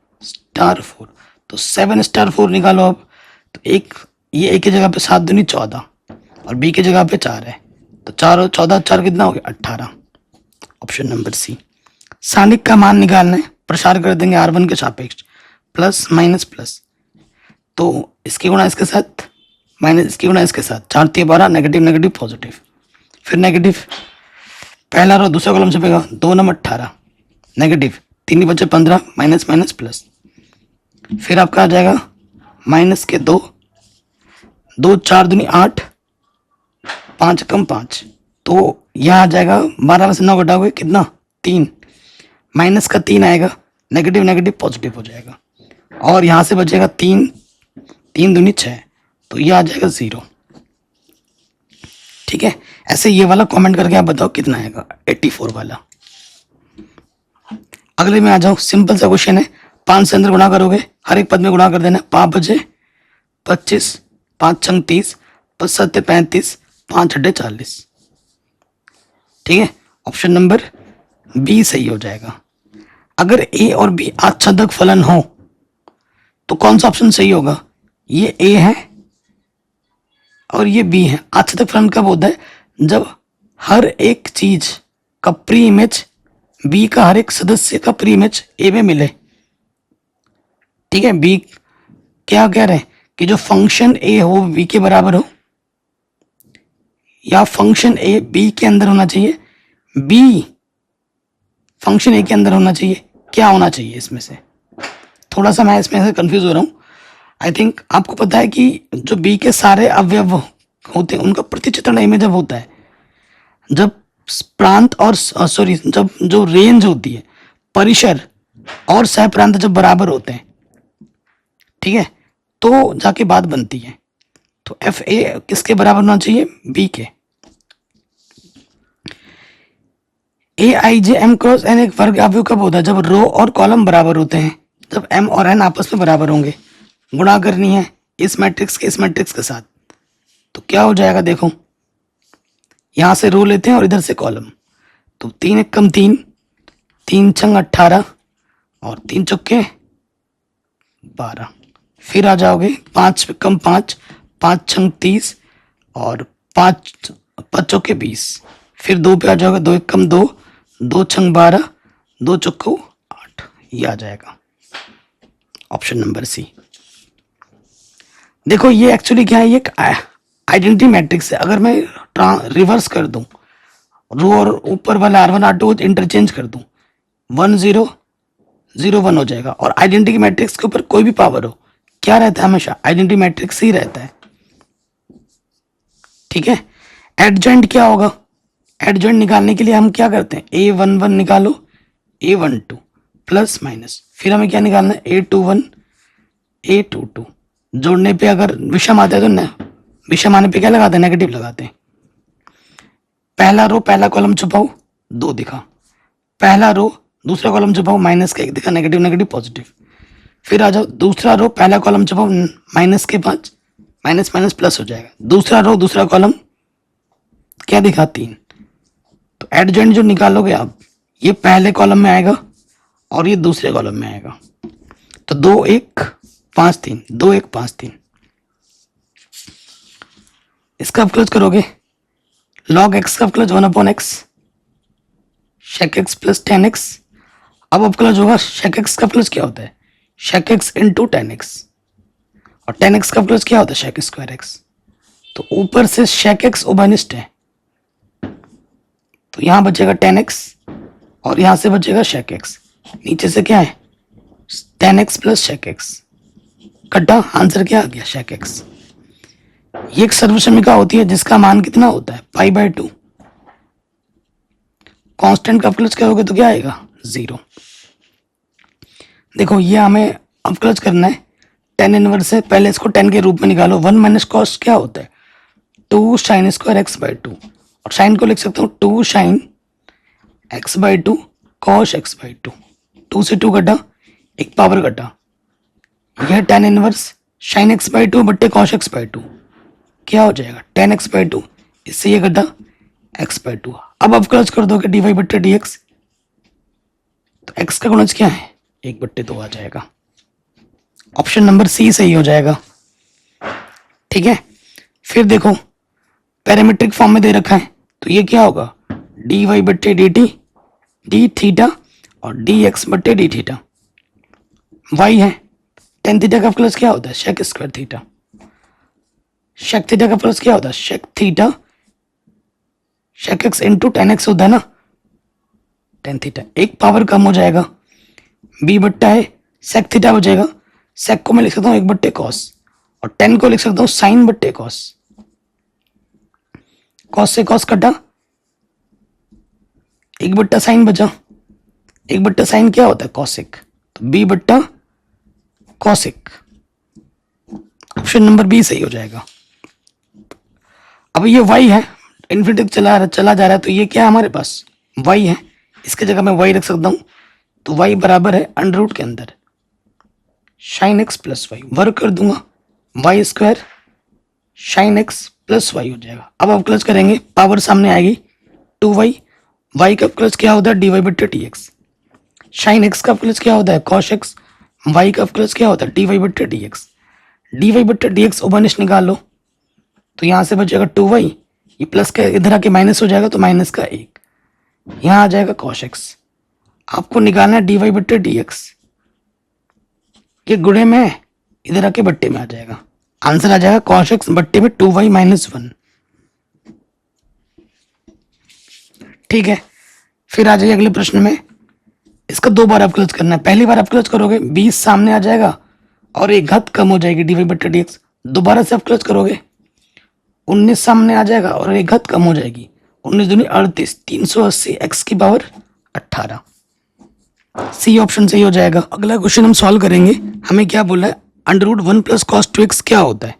A: *4, तो 7*4 निकालो अब, तो एक ये A की जगह पे 7 दूनी 14 और B की जगह पे 4 है, तो 4 और 14 4 कितना हो गया 18। ऑप्शन नंबर सी। सारणिक का मान निकालना है, प्रसार कर देंगे R1 के सापेक्ष, प्लस माइनस प्लस, तो इसके गुणा इसके साथ माइनस इसके गुणा इसके साथ, 4 × 3 = 12, नेगेटिव नेगेटिव पॉजिटिव, फिर नेगेटिव पहला रो दूसरा कॉलम छपेगा 2 नंबर 18 नेगेटिव 3 बचे 15 माइनस माइनस प्लस। फिर आपका आ जाएगा माइनस के 2 2 4 दूनी 8 5 कम 5 तो यहाँ आ जाएगा 12 में से 9 घटाओगे कितना 3 माइनस का 3 आएगा नेगेटिव नेगेटिव पॉजिटिव हो जाएगा और यहाँ से बचेगा 3 3 दूनी 6 तो ये आ जाएगा 0। ठीक है, ऐसे ये वाला कमेंट करके आप बताओ कितना आएगा 84 वाला। अगले में आ जाओ, सिंपल सा क्वेश्चन है 5 से अंदर गुणा करोगे हर एक पद में गुणा कर देना। 5 बजे 25 5 छंग 30 5 सत्ते 35 5 अड्डे 40। ठीक है, ऑप्शन नंबर बी सही हो जाएगा। अगर ए और बी आच्छादक फलन हो तो कौन सा ऑप्शन सही होगा? ये ए है और ये बी है। आच्छादक फलन कब होता है? जब हर एक चीज का प्री इमेज बी का हर एक सदस्य का प्री इमेज ए में मिले। ठीक है, बी क्या कह रहे हैं कि जो फंक्शन ए हो बी के बराबर हो या फंक्शन ए बी के अंदर होना चाहिए, बी फंक्शन ए के अंदर होना चाहिए। क्या होना चाहिए इसमें से? थोड़ा सा मैं इसमें से कंफ्यूज हो रहा हूँ। आई थिंक आपको पता है कि जो बी के सारे अवयव होते हैं उनका प्रतिचित्रण ए में जब होता है, जब प्रांत और जब जो रेंज होती है परिसर और सह प्रांत जब बराबर होते हैं, ठीक है, तो जाके बात बनती है। तो एफ ए किसके बराबर होना चाहिए? बी के। ए आई जे एम क्रॉस एन एक वर्ग अवयव कब होता है? जब रो और कॉलम बराबर होते हैं, जब एम और एन आपस में बराबर होंगे। गुणा करनी है इस मैट्रिक्स के इस मैट्रिक्स के साथ, तो क्या हो जाएगा? देखो यहां से रो लेते हैं और इधर से कॉलम, तो 3 एक कम 3 3 छंग 18 और 3 चौके 12। फिर आ जाओगे 5 कम 5 5 छंग 30 और 5 चौके 20। फिर 2 पे आ जाओगे 2 एक कम 2 2 छंग 12 2 चौको 8। ये आ जाएगा ऑप्शन नंबर सी। देखो ये एक्चुअली क्या है, ये एक आइडेंटिटी मैट्रिक्स है। अगर मैं रिवर्स कर दूं, रो और ऊपर वाला R1 R2 इंटरचेंज कर दूं, 1 0 0 1 हो जाएगा। और आइडेंटिटी मैट्रिक्स के ऊपर कोई भी पावर हो, क्या रहता है? हमेशा आइडेंटिटी मैट्रिक्स ही रहता है। ठीक है, एडजॉइंट क्या होगा? एडजॉइंट निकालने के लिए हम क्या करते हैं? A11 निकालो A12 प्लस माइनस, फिर हमें क्या निकालना है? A21 A22। जोड़ने पे अगर विषम आता है तो न विषम आने पे क्या लगाते हैं? नेगेटिव लगाते हैं। पहला रो पहला कॉलम छुपाओ 2 दिखा, पहला रो दूसरा कॉलम छुपाओ माइनस का 1 दिखा, नेगेटिव नेगेटिव पॉजिटिव। फिर आ जाओ दूसरा रो पहला कॉलम छुपाओ माइनस के 5 माइनस माइनस प्लस हो जाएगा। दूसरा रो दूसरा कॉलम क्या दिखा? 3। तो एडजॉइंट जो निकालोगे आप, ये पहले कॉलम में आएगा और ये दूसरे कॉलम में आएगा। तो 2 1 5 3 2 1 5 3। इसका अवकलज करोगे log x का अवकलज 1/x sec x plus 10x। अब अवकलज होगा sec x का अवकलज क्या होता है? sec x इंटू 10x और 10x का अवकलज क्या होता है? sec square x। तो ऊपर से sec x उभयनिष्ठ है, तो यहां बचेगा 10x और यहां से बचेगा sec x। नीचे से क्या है? 10x प्लस sec x कटा, आंसर क्या आ गया? sec x। ये एक सर्वसमीका होती है जिसका मान कितना होता है? π/2। कांस्टेंट का अवकलज करोगे तो क्या आएगा? 0। देखो ये हमें अवकलज करना है tan इनवर्स है, पहले इसको tan के रूप में निकालो। 1 माइनस कॉस क्या होता है? 2 sin स्क्वायर x/2 और साइन को लिख सकता हूँ 2 sin x/2 cos x/2। 2 से 2 घटा, एक पावर घटा, यह tan इनवर्स sin x/2 बट्टे cos x/2 क्या हो जाएगा? tan x/2। इससे ये घटा x/2। अब अवकलज कर दोगे dy बट्टे dx, तो x का गुणज क्या है? 1/2 आ जाएगा। ऑप्शन नंबर सी सही हो जाएगा। ठीक है, फिर देखो पैरामीट्रिक फॉर्म में दे रखा है, तो ये क्या होगा? dy बट्टे dt d थीटा और dx बट्टे d थीटा। y है tan थीटा का अवकलज क्या होता है? sec square theta. sec theta का प्लस क्या होता है? sec theta sec x into tan x होता है ना, टेन थीटा, एक पावर कम हो जाएगा, बी बट्टा है सेक थीटा हो जाएगा। सेक को मैं लिख सकता हूँ 1/cos और 10 को लिख सकता हूँ साइन बट्टे कॉस। कॉस से कॉस कटा, 1/sin बचा, 1/sin क्या होता है कॉसिक, तो b बट्टा कॉसिक। ऑप्शन नंबर बी सही हो जाएगा। अब ये y है, इन्फिनिटी चला जा रहा है, तो ये क्या है हमारे पास y है, इसके जगह मैं y रख सकता हूँ। तो y बराबर है अंडर रूट के अंदर sine X plus Y, work कर दूंगा Y square sine X plus Y हो जाएगा। अब अवकलज करेंगे, पावर सामने आएगी 2y, वाई का अवकलज क्या होता है dy बट्टे डी एक्स, साइन एक्स का अवकलज क्या होता है कॉस एक्स, वाई का अवकलज क्या होता है dy बट्टे डी एक्स। dy बट्टे डी एक्स ओबनिश निकाल लो, तो यहाँ से बचेगा 2y, ये प्लस का इधर आके माइनस हो जाएगा, तो माइनस का 1, यहाँ आ जाएगा कॉस एक्स। आपको निकालना है dy बट्टे डी एक्स, ये गुणे में इधर आके बट्टे में आ जाएगा, आंसर आ जाएगा cos x बट्टे में 2y माइनस 1। ठीक है, फिर आ जाइए अगले प्रश्न में, इसका 2 बार अवकलज करना है। पहली बार अवकलज करोगे 20 सामने आ जाएगा और एक घात कम हो जाएगी dy बट्टे डी एक्स। दोबारा से अवकलज करोगे 19 सामने आ जाएगा और एक घात कम हो जाएगी, 19 दूनी 38, 380 x की पावर 18। सी ऑप्शन सही हो जाएगा। अगला क्वेश्चन हम सॉल्व करेंगे, हमें क्या बोला है under root 1 plus cos 2x क्या होता है।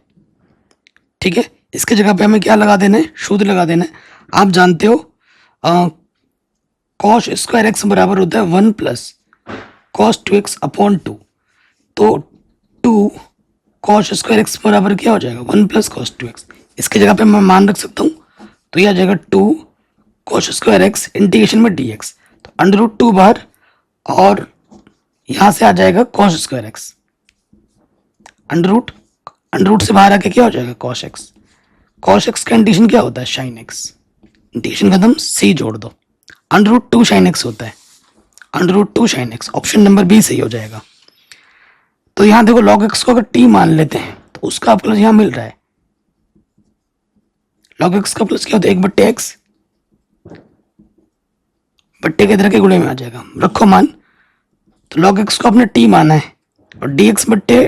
A: ठीक है, इसके जगह पे हमें क्या लगा देना है, शुद्ध लगा देना है। आप जानते हो कॉस स्क्वायर एक्स बराबर होता है 1 प्लस कॉस 2x अपॉन 2, तो 2 कॉस स्क्वायर एक्स बराबर क्या हो जाएगा 1 प्लस कॉस 2x। इसके जगह पे मैं मान रख सकता हूँ, तो यह आ जाएगा 2 कॉस स्क्वायर एक्स इंटीग्रेशन में dx, तो अंडर रूट 2 बाहर और यहां से आ जाएगा cos square X, under root से बाहर आके क्या हो जाएगा cos एक्स। cos एक्स का इंटीग्रेशन क्या होता है sin एक्स, इंटीग्रेशन खत्म, c जोड़ दो, अंडर रूट 2 sin एक्स होता है, under root 2 sin X. Option number B सही हो जाएगा। तो यहां देखो log x को अगर t मान लेते हैं तो उसका प्लस यहां मिल रहा है, log x का प्लस क्या होता है 1/x, बट्टे के इधर के गुणे में आ जाएगा, रखो मान। तो log x को आपने t माना है और dx बट्टे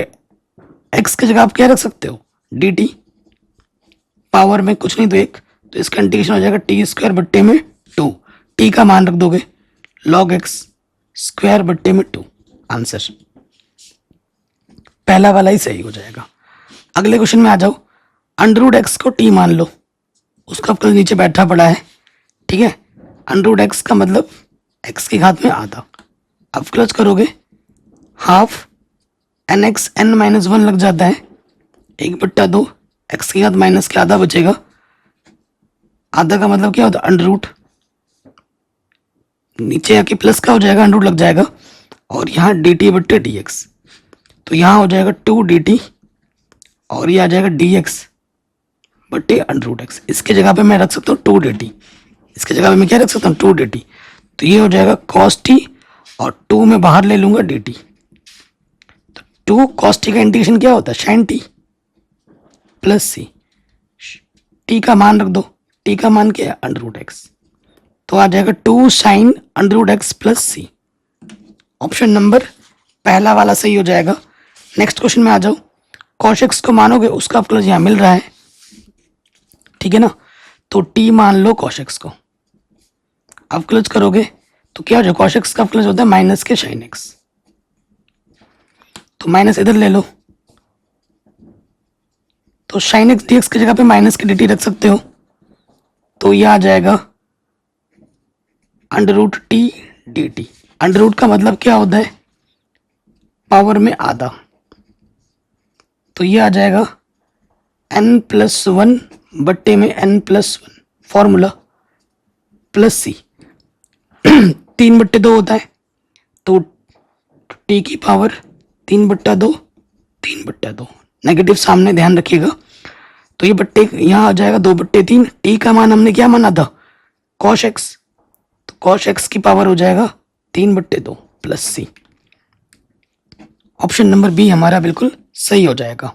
A: x की जगह आप क्या रख सकते हो dt, पावर में कुछ नहीं तो 1, तो इसका इंटीग्रेशन हो जाएगा t स्क्वायर बट्टे में 2, t का मान रख दोगे log x स्क्वायर बट्टे में 2, आंसर पहला वाला ही सही हो जाएगा। अगले क्वेश्चन में आ जाओ, अंडर रूट x को t मान लो, उसका अवकलज नीचे बैठा पड़ा है। ठीक है, अंडर रूट एक्स का मतलब x की घात में आधा, अवकलज करोगे half N X N minus 1 लग जाता है, 1/2 एक्स की घात माइनस के आधा बचेगा, आधा का मतलब क्या होता है अंडर रूट, नीचे आके प्लस का हो जाएगा अंडर रूट लग जाएगा, और यहाँ डी टी बट्टे डी एक्स, तो यहाँ हो जाएगा 2 dt और ये आ जाएगा dx बट्टे अंडर रूट एक्स। इसके जगह पे मैं रख सकता हूँ 2 dt, इसके जगह पे मैं क्या रख सकता हूँ 2 dt, तो ये हो जाएगा cos t और 2 में बाहर ले लूंगा dt, तो 2 cos t का इंटीग्रेशन क्या होता है sin t plus c, t का मान रख दो, t का मान क्या है अंडर रूट एक्स, तो आ जाएगा 2 sin under root X plus c। Option number पहला वाला सही हो जाएगा। नेक्स्ट क्वेश्चन में आ जाओ, cos x को मानोगे उसका अवकलज यहाँ मिल रहा है, ठीक है ना, तो t मान लो cos x को, अवकलज करोगे तो क्या हो जाएगा cos x का अवकलज होता है माइनस के sin x, तो माइनस इधर ले लो, तो sin x dx की जगह पे माइनस के dt रख सकते हो, तो ये आ जाएगा under root T D T. Under root का मतलब क्या होता है पावर में आधा, तो ये आ जाएगा n+1 बट्टे में n+1 फॉर्मूला प्लस c 3/2 होता है, तो t की पावर 3/2, 3/2 नेगेटिव सामने ध्यान रखिएगा, तो ये बट्टे यहाँ आ जाएगा 2/3, t का मान हमने क्या माना था cos x, तो cos x की पावर हो जाएगा 3/2 plus c। Option number B हमारा बिल्कुल सही हो जाएगा।